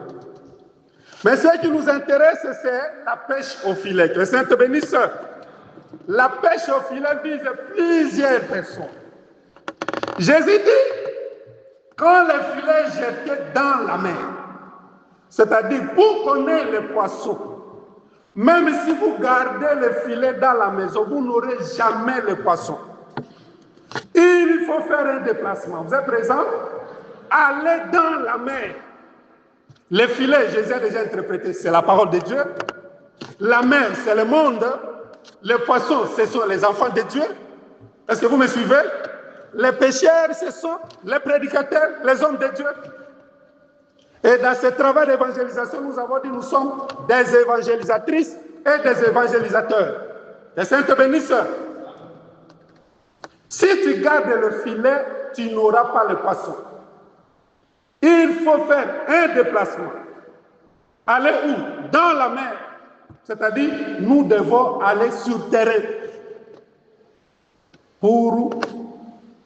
Speaker 1: Mais ce qui nous intéresse, c'est la pêche au filet. Que le Seigneur te bénisse. La pêche au filet vise plusieurs personnes. Jésus dit, quand le filet est jeté dans la mer, c'est-à-dire pour connaître les poissons, même si vous gardez le filet dans la maison, vous n'aurez jamais les poissons. Il faut faire un déplacement. Vous êtes présents? Allez dans la mer. Le filet, Jésus a déjà interprété, c'est la parole de Dieu. La mer, c'est le monde. Les poissons, ce sont les enfants de Dieu. Est-ce que vous me suivez? Les pécheurs, ce sont les prédicateurs, les hommes de Dieu. Et dans ce travail d'évangélisation, nous avons dit, nous sommes des évangélisatrices et des évangélisateurs. Que Saint te bénisse. Si tu gardes le filet, tu n'auras pas le poisson. Il faut faire un déplacement. Aller où? Dans la mer. C'est-à-dire, nous devons aller sur terrain pour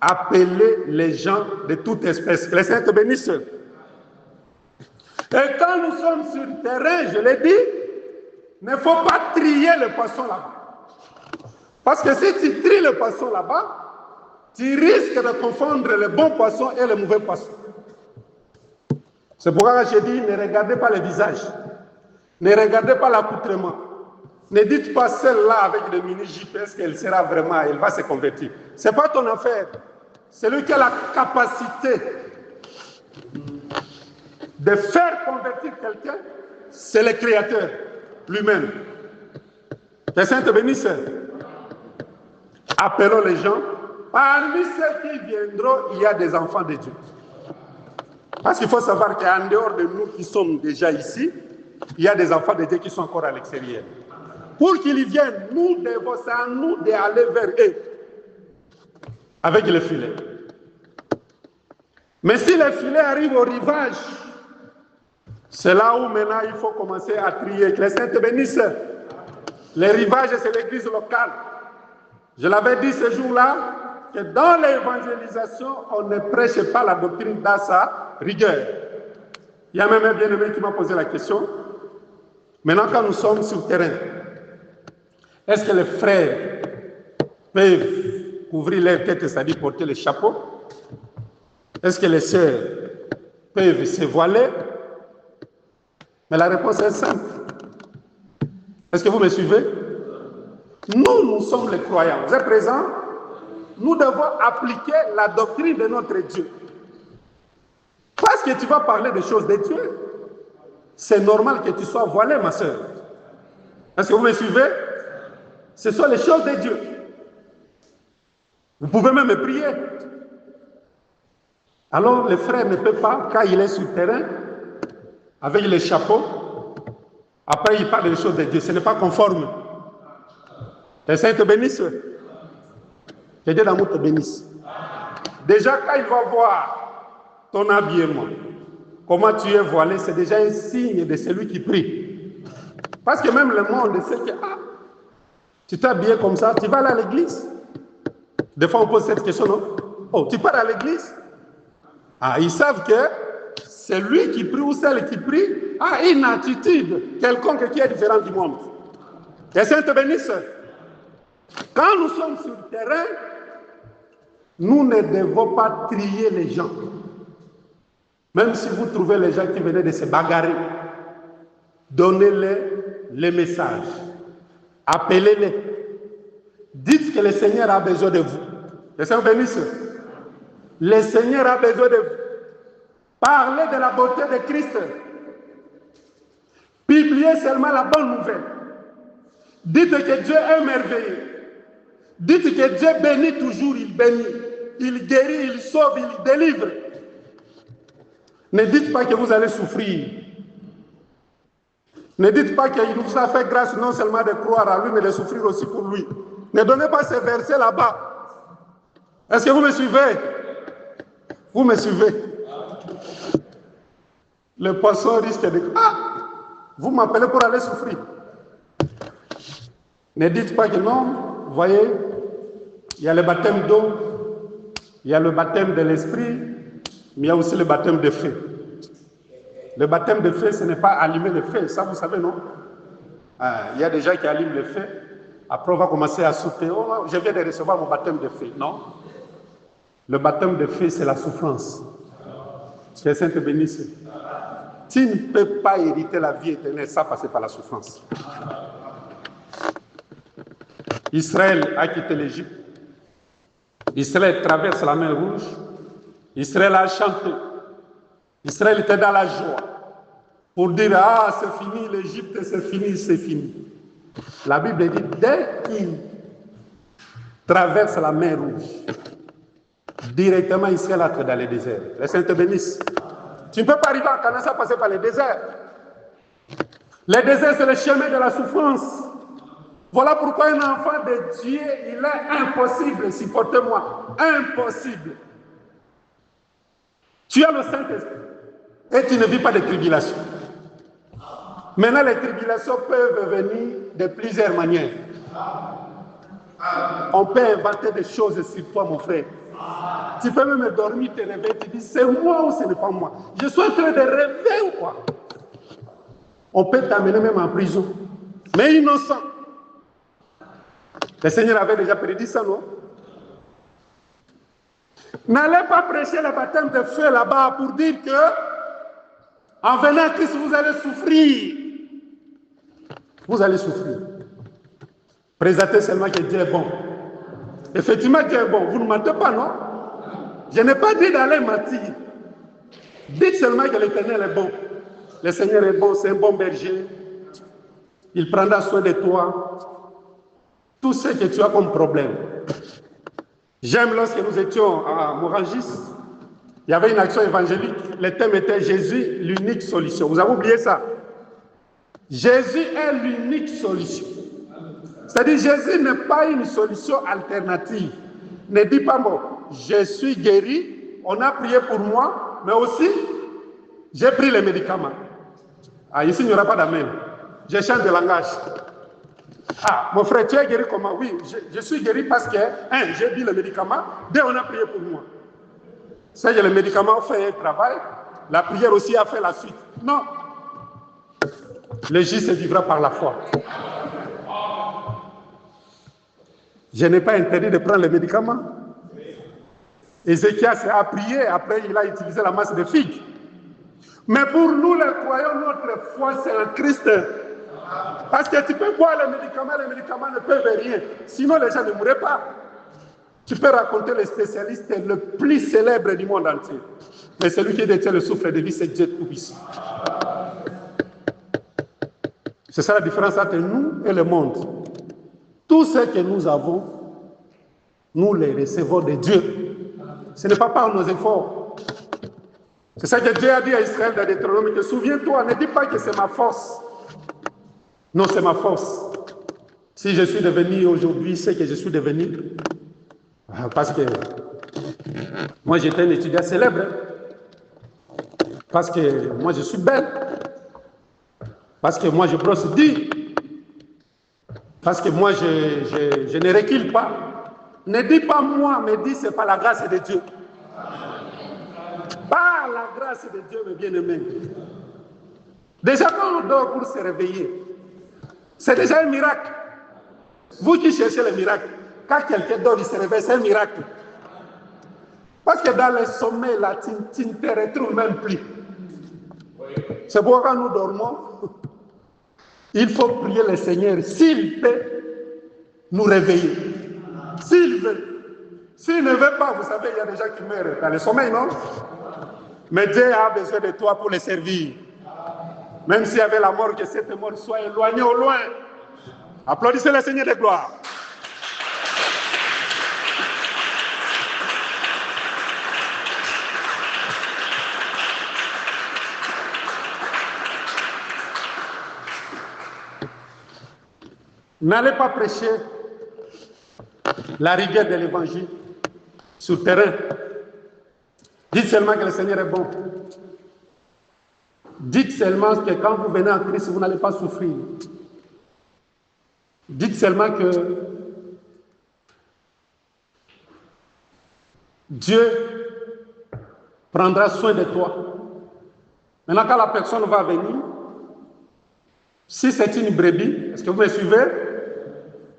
Speaker 1: appeler les gens de toute espèce. Que les saints te bénissent. Et quand nous sommes sur terrain, je l'ai dit, il ne faut pas trier le poisson là-bas. Parce que si tu tries le poisson là-bas, tu risques de confondre le bon poisson et le mauvais poisson. C'est pourquoi je dis, ne regardez pas le visage. Ne regardez pas l'accoutrement. Ne dites pas celle-là avec des mini-GPS qu'elle sera vraiment, elle va se convertir. Ce n'est pas ton affaire. Celui qui a la capacité de faire convertir quelqu'un, c'est le Créateur lui-même. Que Saint te bénisse. Appelons les gens. Parmi ceux qui viendront, il y a des enfants de Dieu. Parce qu'il faut savoir qu'en dehors de nous qui sommes déjà ici, il y a des enfants de Dieu qui sont encore à l'extérieur. Pour qu'ils y viennent, nous devons, c'est à nous d'aller vers eux avec le filet. Mais si le filet arrive au rivage, c'est là où maintenant il faut commencer à trier. Que les saints te bénissent. Les rivages, c'est l'église locale. Je l'avais dit ce jour-là, que dans l'évangélisation, on ne prêche pas la doctrine dans sa rigueur. Il y a même un bien-aimé qui m'a posé la question. Maintenant, quand nous sommes sur le terrain, est-ce que les frères peuvent couvrir leur tête, c'est-à-dire porter le chapeau? Est-ce que les sœurs peuvent se voiler? Mais la réponse est simple. Est-ce que vous me suivez? Nous sommes les croyants. Vous êtes présents? Nous devons appliquer la doctrine de notre Dieu. Parce que tu vas parler des choses de Dieu, c'est normal que tu sois voilé, ma sœur. Est-ce que vous me suivez? Ce sont les choses de Dieu. Vous pouvez même prier. Alors, le frère ne peut pas, quand il est sur le terrain, avec les chapeaux, après il parle des choses de Dieu. Ce n'est pas conforme. Les saints te bénissent. Que Dieu d'amour te bénisse. Déjà, quand il va voir ton habillement, comment tu es voilé, c'est déjà un signe de celui qui prie. Parce que même le monde sait que tu t'es habillé comme ça, tu vas aller à l'église. Des fois, on pose cette question, non? Oh, tu pars à l'église? Ils savent que celui qui prie ou celle qui prie a une attitude quelconque qui est différente du monde. Les saints te bénissent. Quand nous sommes sur le terrain, nous ne devons pas trier les gens. Même si vous trouvez les gens qui venaient de se bagarrer, donnez-les les messages. Appelez-les. Dites que le Seigneur a besoin de vous. Les saints bénissent. Le Seigneur a besoin de vous. Parlez de la beauté de Christ. Publiez seulement la bonne nouvelle. Dites que Dieu est merveilleux. Dites que Dieu bénit toujours, il bénit. Il guérit, il sauve, il délivre. Ne dites pas que vous allez souffrir. Ne dites pas qu'il vous a fait grâce non seulement de croire à lui, mais de souffrir aussi pour lui. Ne donnez pas ces versets là-bas. Est-ce que vous me suivez? Vous me suivez? Le poisson risque de... vous m'appelez pour aller souffrir. Ne dites pas que non, vous voyez, il y a le baptême d'eau, il y a le baptême de l'esprit, mais il y a aussi le baptême de feu. Le baptême de feu, ce n'est pas allumer le feu, ça vous savez, non? Il y a des gens qui allument le feu, après on va commencer à souffler. Oh, je viens de recevoir mon baptême de feu. Non. Le baptême de feu, c'est la souffrance. Que le Saint te bénisse. Tu ne peux pas hériter la vie éternelle sans passer par la souffrance. Israël a quitté l'Égypte. Israël traverse la mer Rouge. Israël a chanté. Israël était dans la joie pour dire c'est fini, l'Égypte, c'est fini, c'est fini. La Bible dit dès qu'il traverse la mer Rouge, directement Israël entre dans le désert. Les saints te bénissent. Tu ne peux pas arriver à Canaan sans passer par le désert. Le désert, c'est le chemin de la souffrance. Voilà pourquoi un enfant de Dieu, il est impossible, supportez-moi, impossible. Tu as le Saint-Esprit et tu ne vis pas de tribulations. Maintenant, les tribulations peuvent venir de plusieurs manières. On peut inventer des choses sur toi, mon frère. Tu peux même dormir, te réveiller, tu dis c'est moi ou ce n'est pas moi. Je suis en train de rêver ou quoi? On peut t'amener même en prison, mais innocent. Le Seigneur avait déjà prédit ça, non? N'allez pas prêcher le baptême de feu là-bas pour dire que en venant à Christ, vous allez souffrir. Vous allez souffrir. Présentez seulement que Dieu est bon. Effectivement, Dieu est bon. Vous ne mentez pas, non? Je n'ai pas dit d'aller mentir. Dites seulement que l'Éternel est bon. Le Seigneur est bon, c'est un bon berger. Il prendra soin de toi. Tout ce que tu as comme problème. J'aime lorsque nous étions à Morangis, il y avait une action évangélique. Le thème était Jésus, l'unique solution. Vous avez oublié ça? Jésus est l'unique solution. C'est-à-dire Jésus n'est pas une solution alternative. Ne dis pas bon, je suis guéri, on a prié pour moi, mais aussi j'ai pris les médicaments. Ici il n'y aura pas d'amen. Je change de langage. Mon frère, tu es guéri comment? Oui, je suis guéri parce que, j'ai pris les médicaments, deux, on a prié pour moi. C'est que les médicaments ont fait un travail, la prière aussi a fait la suite. Non. Le juste se vivra par la foi. Je n'ai pas interdit de prendre les médicaments. Ézéchias a prié, après il a utilisé la masse de figues. Mais pour nous, les croyants, notre foi, c'est en Christ. Parce que tu peux boire les médicaments ne peuvent rien. Sinon, les gens ne mourraient pas. Tu peux raconter le spécialiste le plus célèbre du monde entier. Mais celui qui détient le souffle de vie, c'est Dieu Tout-Puissant. C'est ça la différence entre nous et le monde. Tout ce que nous avons, nous les recevons de Dieu. Ce n'est pas par nos efforts. C'est ça que Dieu a dit à Israël dans Deutéronome. Souviens-toi, ne dis pas que c'est ma force. Non, c'est ma force. Si je suis devenu aujourd'hui ce que je suis devenu, parce que moi j'étais un étudiant célèbre, parce que moi je suis belle, parce que moi je brosse dit, parce que moi je ne recule pas. Ne dis pas moi, mais dis c'est par la grâce de Dieu. Par la grâce de Dieu, mes bien-aimés. Déjà quand on dort pour se réveiller, c'est déjà un miracle. Vous qui cherchez le miracle, quand quelqu'un dort, il se réveille, c'est un miracle. Parce que dans le sommeil, là, tu ne te retrouves même plus. C'est pourquoi quand nous dormons, il faut prier le Seigneur s'il peut nous réveiller. S'il veut. S'il ne veut pas, vous savez, il y a des gens qui meurent dans le sommeil, non? Mais Dieu a besoin de toi pour le servir. Même s'il y avait la mort, que cette mort soit éloignée au loin. Applaudissez le Seigneur de gloire. N'allez pas prêcher la rigueur de l'évangile sur terrain. Dites seulement que le Seigneur est bon. Dites seulement que quand vous venez en Christ, vous n'allez pas souffrir. Dites seulement que Dieu prendra soin de toi. Maintenant, quand la personne va venir, si c'est une brebis, est-ce que vous me suivez?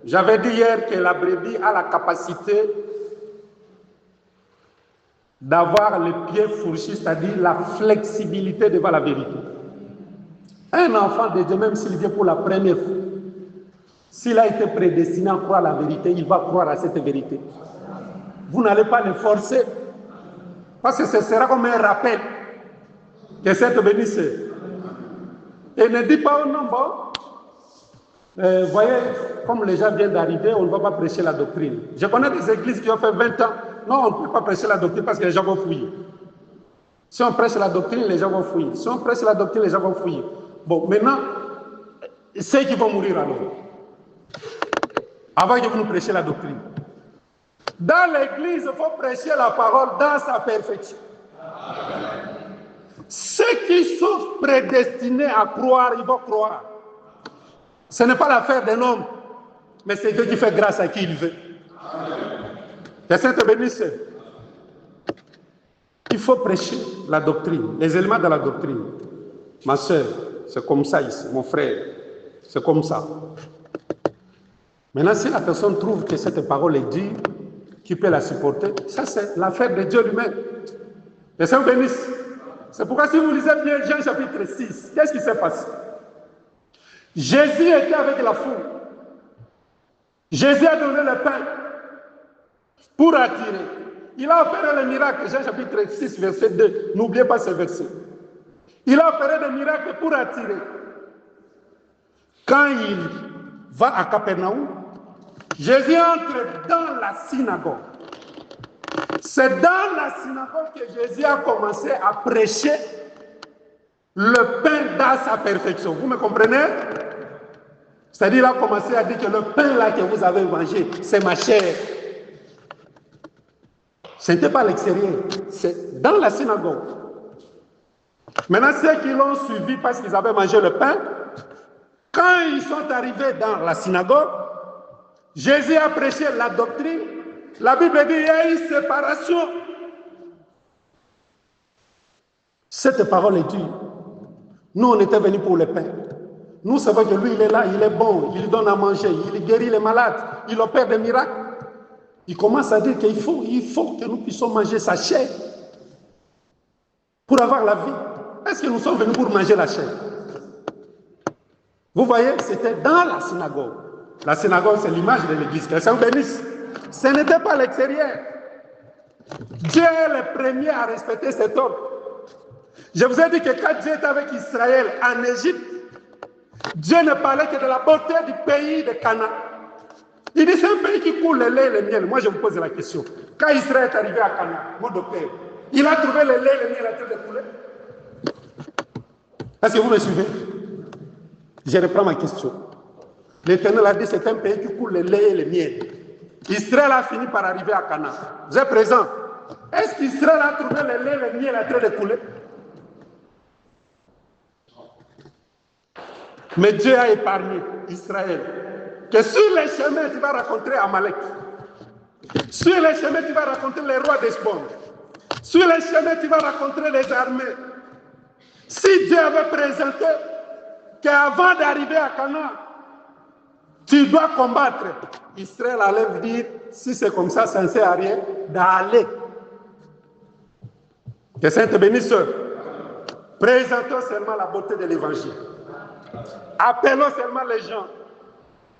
Speaker 1: J'avais dit hier que la brebis a la capacité d'avoir les pieds fourchis, c'est-à-dire la flexibilité devant la vérité. Un enfant de Dieu, même s'il vient pour la première fois, s'il a été prédestiné à croire la vérité, il va croire à cette vérité. Vous n'allez pas le forcer, parce que ce sera comme un rappel que cette bénissez. Et ne dis pas au nom, voyez, comme les gens viennent d'arriver, on ne va pas prêcher la doctrine. Je connais des églises qui ont fait 20 ans. Non, on ne peut pas prêcher la doctrine parce que les gens vont fouiller. Si on prêche la doctrine, les gens vont fouiller. Si on prêche la doctrine, les gens vont fouiller. Bon, maintenant, ceux qui vont mourir alors, avant que vous nous prêchiez la doctrine. Dans l'église, il faut prêcher la parole dans sa perfection. Ceux qui sont prédestinés à croire, ils vont croire. Ce n'est pas l'affaire d'un homme, mais c'est Dieu qui fait grâce à qui il veut. Que Saint te bénisse. Il faut prêcher la doctrine, les éléments de la doctrine. Ma soeur, c'est comme ça ici, mon frère, c'est comme ça. Maintenant, si la personne trouve que cette parole est dure, qui peut la supporter, ça c'est l'affaire de Dieu lui-même. Que Saint vous bénisse. C'est pourquoi si vous lisez bien Jean chapitre 6, qu'est-ce qui s'est passé? Jésus était avec la foule. Jésus a donné le pain pour attirer. Il a opéré le miracle, Jean chapitre 6, verset 2. N'oubliez pas ce verset. Il a opéré le miracle pour attirer. Quand il va à Capernaum, Jésus entre dans la synagogue. C'est dans la synagogue que Jésus a commencé à prêcher le pain dans sa perfection. Vous me comprenez? C'est-à-dire, il a commencé à dire que le pain là que vous avez mangé, c'est ma chair. Ce n'était pas à l'extérieur, c'est dans la synagogue. Maintenant, ceux qui l'ont suivi parce qu'ils avaient mangé le pain, quand ils sont arrivés dans la synagogue, Jésus a prêché la doctrine. La Bible dit qu'il y a une séparation. Cette parole est dure. Nous, on était venus pour le pain. Nous savons que lui, il est là, il est bon, il donne à manger, il guérit les malades, il opère des miracles. Il commence à dire qu'il faut que nous puissions manger sa chair pour avoir la vie. Est-ce que nous sommes venus pour manger la chair? Vous voyez, c'était dans la synagogue. La synagogue, c'est l'image de l'église. Que ça vous bénisse. Ce n'était pas l'extérieur. Dieu est le premier à respecter cet ordre. Je vous ai dit que quand Dieu était avec Israël en Égypte, Dieu ne parlait que de la beauté du pays de Canaan. Il dit c'est un pays qui coule le lait et le miel. Moi je vous pose la question. Quand Israël est arrivé à Canaan, mon docteur, il a trouvé le lait et le miel en train de couler. Est-ce que vous me suivez? Je reprends ma question. L'Éternel a dit c'est un pays qui coule le lait et le miel. Israël a fini par arriver à Canaan. Vous êtes présent? Est-ce qu'Israël a trouvé le lait et le miel en train de couler? Mais Dieu a épargné Israël. Que sur les chemins, tu vas rencontrer Amalek. Sur les chemins, tu vas rencontrer les rois d'Esbon. Sur les chemins, tu vas rencontrer les armées. Si Dieu avait présenté qu'avant d'arriver à Canaan, tu dois combattre, Israël allait dire, si c'est comme ça, ça ne sert à rien, d'aller. Que Saint te bénisse. Présentons seulement la beauté de l'évangile. Appelons seulement les gens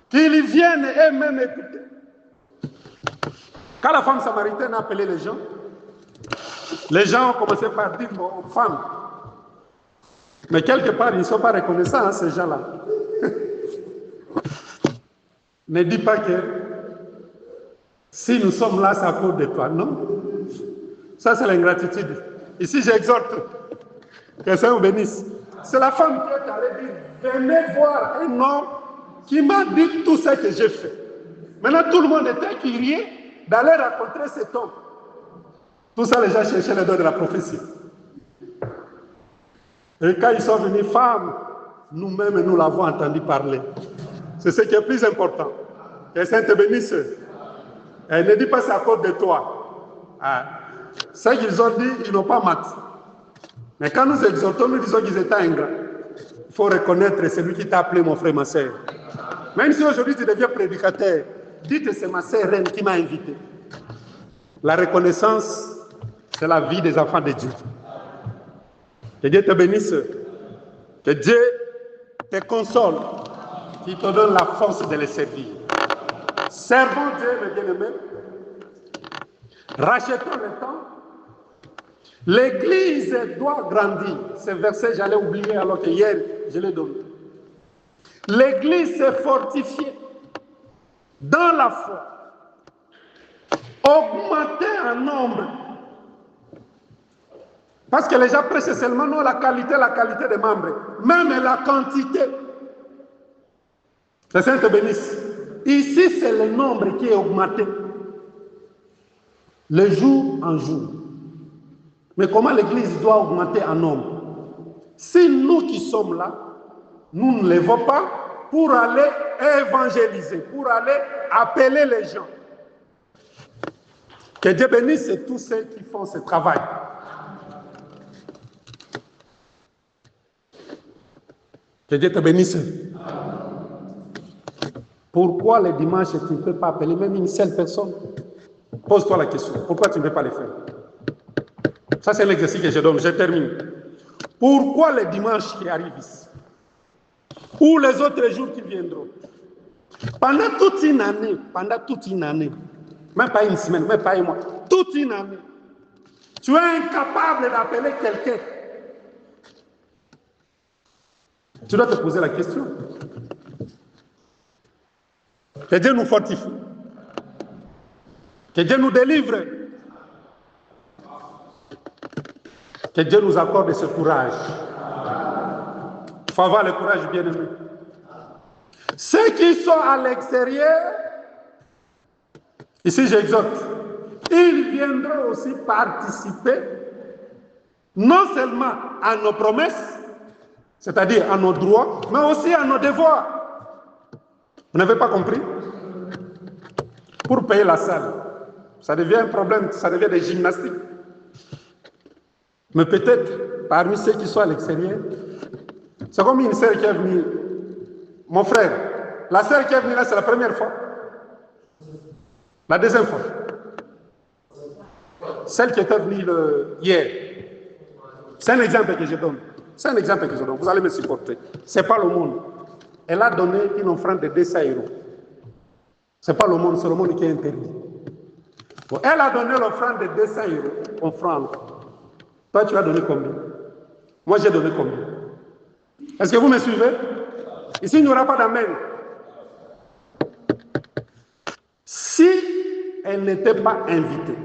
Speaker 1: qu'ils viennent eux-mêmes écouter. Quand la femme samaritaine a appelé les gens ont commencé par dire aux femmes. Mais quelque part, ils ne sont pas reconnaissants, hein, ces gens-là. Ne dis pas que si nous sommes là, c'est à cause de toi. Non. Ça, c'est l'ingratitude. Ici, j'exhorte que ça vous bénisse. C'est la femme qui est allée dire, venez voir un homme qui m'a dit tout ce que j'ai fait. Maintenant, tout le monde était curieux d'aller rencontrer cet homme. Tout ça, les gens cherchaient le don de la prophétie. Et quand ils sont venus, femmes, nous-mêmes, nous l'avons entendu parler. C'est ce qui est plus important. Que Saint te bénisse. Et ne dis pas c'est à cause de toi. Ah. Ce qu'ils ont dit, ils n'ont pas mat. Mais quand nous exhortons, nous disons qu'ils étaient ingrats. Il faut reconnaître celui qui t'a appelé mon frère, ma sœur. Même si aujourd'hui tu deviens prédicateur, dites que c'est ma sœur reine qui m'a invité. La reconnaissance, c'est la vie des enfants de Dieu. Que Dieu te bénisse. Que Dieu te console. Qu'il te donne la force de les servir. Servons Dieu, mes bien-aimés. Rachetons le temps. L'Église doit grandir. Ce verset, j'allais oublier alors que hier, je l'ai donné. L'Église s'est fortifiée dans la foi. Augmenter en nombre. Parce que les gens prêchent seulement non la qualité des membres, même la quantité. Que Saint te bénisse. Ici, c'est le nombre qui est augmenté. Le jour en jour. Mais comment l'Église doit augmenter en nombre? Si nous qui sommes là, nous ne levons pas pour aller évangéliser, pour aller appeler les gens. Que Dieu bénisse tous ceux qui font ce travail. Que Dieu te bénisse. Pourquoi les dimanches tu ne peux pas appeler même une seule personne? Pose-toi la question. Pourquoi tu ne peux pas le faire? Ça, c'est l'exercice que je donne. Je termine. Pourquoi les dimanches qui arrivent ici? Ou les autres jours qui viendront? Pendant toute une année, même pas une semaine, même pas un mois, toute une année, tu es incapable d'appeler quelqu'un. Tu dois te poser la question. Que Dieu nous fortifie. Que Dieu nous délivre. Que Dieu nous accorde ce courage. Il faut avoir le courage, bien-aimé. Ceux qui sont à l'extérieur, ici j'exhorte, ils viendront aussi participer non seulement à nos promesses, c'est-à-dire à nos droits, mais aussi à nos devoirs. Vous n'avez pas compris? Pour payer la salle, ça devient un problème, ça devient des gymnastiques. Mais peut-être, parmi ceux qui sont à l'extérieur, c'est comme une sœur qui est venue. Mon frère, la sœur qui est venue là, c'est la première fois. La deuxième fois. Celle qui était venue hier. C'est un exemple que je donne. C'est un exemple que je donne. Vous allez me supporter. Ce n'est pas le monde. Elle a donné une offrande de 200 euros. Ce n'est pas le monde, c'est le monde qui est interdit. Bon, elle a donné l'offrande de 200 euros, offrande. Toi, tu as donné combien? Moi, j'ai donné combien? Est-ce que vous me suivez? Ici, il n'y aura pas d'amen. Si elle n'était pas invitée,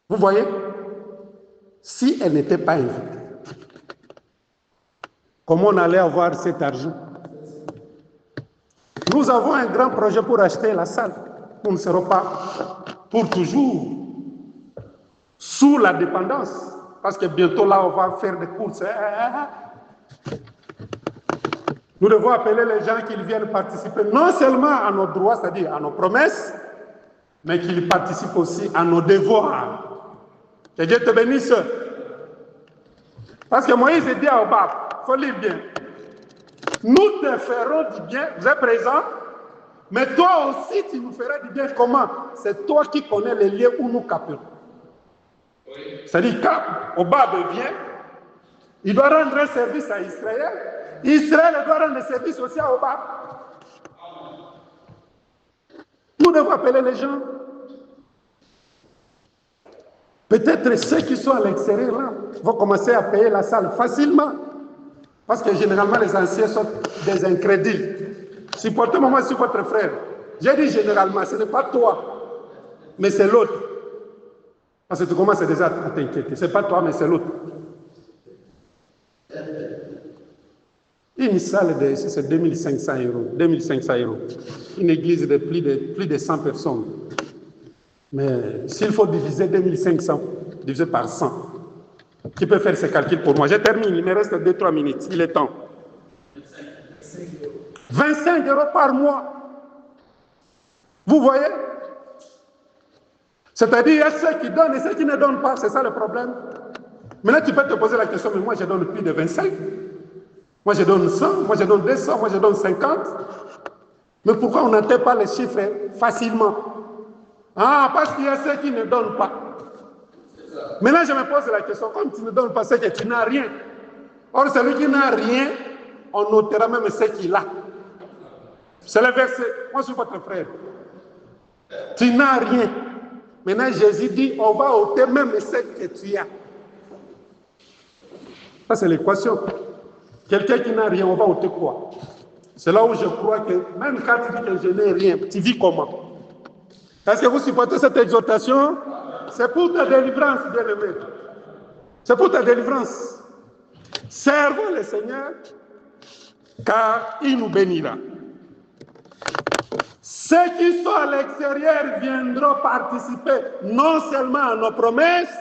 Speaker 1: vous voyez? Si elle n'était pas invitée, comment on allait avoir cet argent? Nous avons un grand projet pour acheter la salle. Nous ne serons pas pour toujours sous la dépendance. Parce que bientôt là, on va faire des courses. Nous devons appeler les gens qui viennent participer non seulement à nos droits, c'est-à-dire à nos promesses, mais qu'ils participent aussi à nos devoirs. Que Dieu te bénisse. Parce que Moïse dit à Obab, il faut lire bien, nous te ferons du bien, vous êtes présent, mais toi aussi tu nous feras du bien. Comment? C'est toi qui connais les lieux où nous capons. C'est-à-dire quand Obab vient, il doit rendre un service à Israël. Israël doit rendre service aussi à Obab. Nous devons appeler les gens. Peut-être ceux qui sont à l'extérieur là vont commencer à payer la salle facilement. Parce que généralement les anciens sont des incrédules. Supportez-moi sur votre frère. J'ai dit généralement, ce n'est pas toi, mais c'est l'autre. Parce que tu commences déjà à t'inquiéter. Ce n'est pas toi, mais c'est l'autre. Une salle c'est 2500 euros. 2500 euros. Une église de plus de 100 personnes. Mais s'il faut diviser 2500, diviser par 100, qui peut faire ces calculs pour moi? Je termine, il me reste 2-3 minutes, il est temps. 25 euros par mois. Vous voyez? C'est-à-dire, il y a ceux qui donnent et ceux qui ne donnent pas, c'est ça le problème. Maintenant, tu peux te poser la question, mais moi, je donne plus de 25. Moi, je donne 100, moi, je donne 200, moi, je donne 50. Mais pourquoi on n'atteint pas les chiffres facilement? Ah, parce qu'il y a ceux qui ne donnent pas. Maintenant, je me pose la question, comme tu ne donnes pas, c'est que tu n'as rien. Or, celui qui n'a rien, on notera même ce qu'il a. C'est le verset. Moi, je suis votre frère. Tu n'as rien. Maintenant, Jésus dit, on va ôter même ce que tu as. Ça, c'est l'équation. Quelqu'un qui n'a rien, on va ôter quoi? C'est là où je crois que, même quand tu dis que je n'ai rien, tu vis comment? Est-ce que vous supportez cette exhortation? C'est pour ta délivrance, bien-aimé. C'est pour ta délivrance. Servons le Seigneur, car il nous bénira. Ceux qui sont à l'extérieur viendront participer non seulement à nos promesses,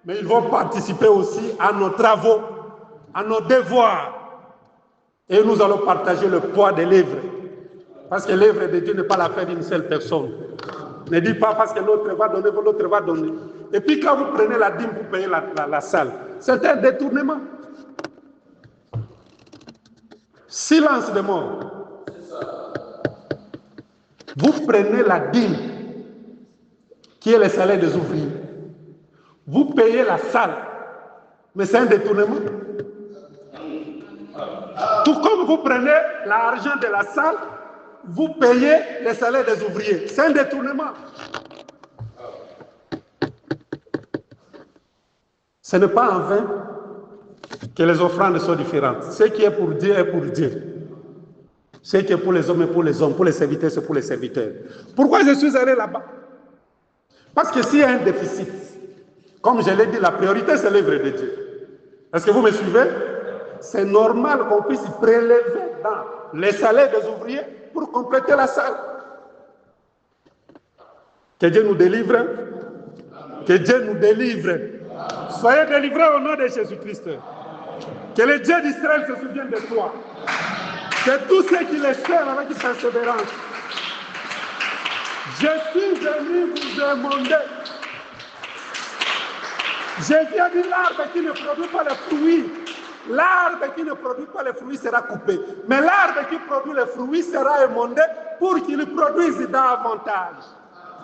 Speaker 1: mais ils vont participer aussi à nos travaux, à nos devoirs. Et nous allons partager le poids de l'œuvre. Parce que l'œuvre de Dieu n'est pas l'affaire d'une seule personne. Ne dis pas parce que l'autre va donner, l'autre va donner. Et puis quand vous prenez la dîme, vous payez la salle. C'est un détournement. Silence de mort. Vous prenez la dîme, qui est le salaire des ouvriers. Vous payez la salle. Mais c'est un détournement. Tout comme vous prenez l'argent de la salle, vous payez les salaires des ouvriers. C'est un détournement. Ce n'est pas en vain que les offrandes sont différentes. Ce qui est pour Dieu est pour Dieu. Ce qui est pour les hommes est pour les hommes. Pour les serviteurs, c'est pour les serviteurs. Pourquoi je suis allé là-bas? Parce que s'il y a un déficit, comme je l'ai dit, la priorité, c'est l'œuvre de Dieu. Est-ce que vous me suivez? C'est normal qu'on puisse prélever dans les salaires des ouvriers pour compléter la salle. Que Dieu nous délivre. Que Dieu nous délivre. Soyez délivrés au nom de Jésus-Christ. Que le Dieu d'Israël se souvienne de toi. Que tous ceux qui les servent avec persévérance. Je suis venu vous demander. Jésus a dit l'arbre qui ne produit pas le fruit. L'arbre qui ne produit pas les fruits sera coupé. Mais l'arbre qui produit les fruits sera émondé pour qu'il produise davantage.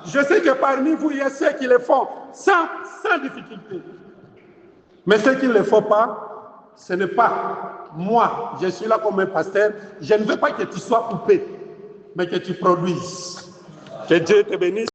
Speaker 1: Je sais que parmi vous, il y a ceux qui le font sans difficulté. Mais ceux qui ne le font pas, ce n'est pas moi. Je suis là comme un pasteur. Je ne veux pas que tu sois coupé, mais que tu produises. Que Dieu te bénisse.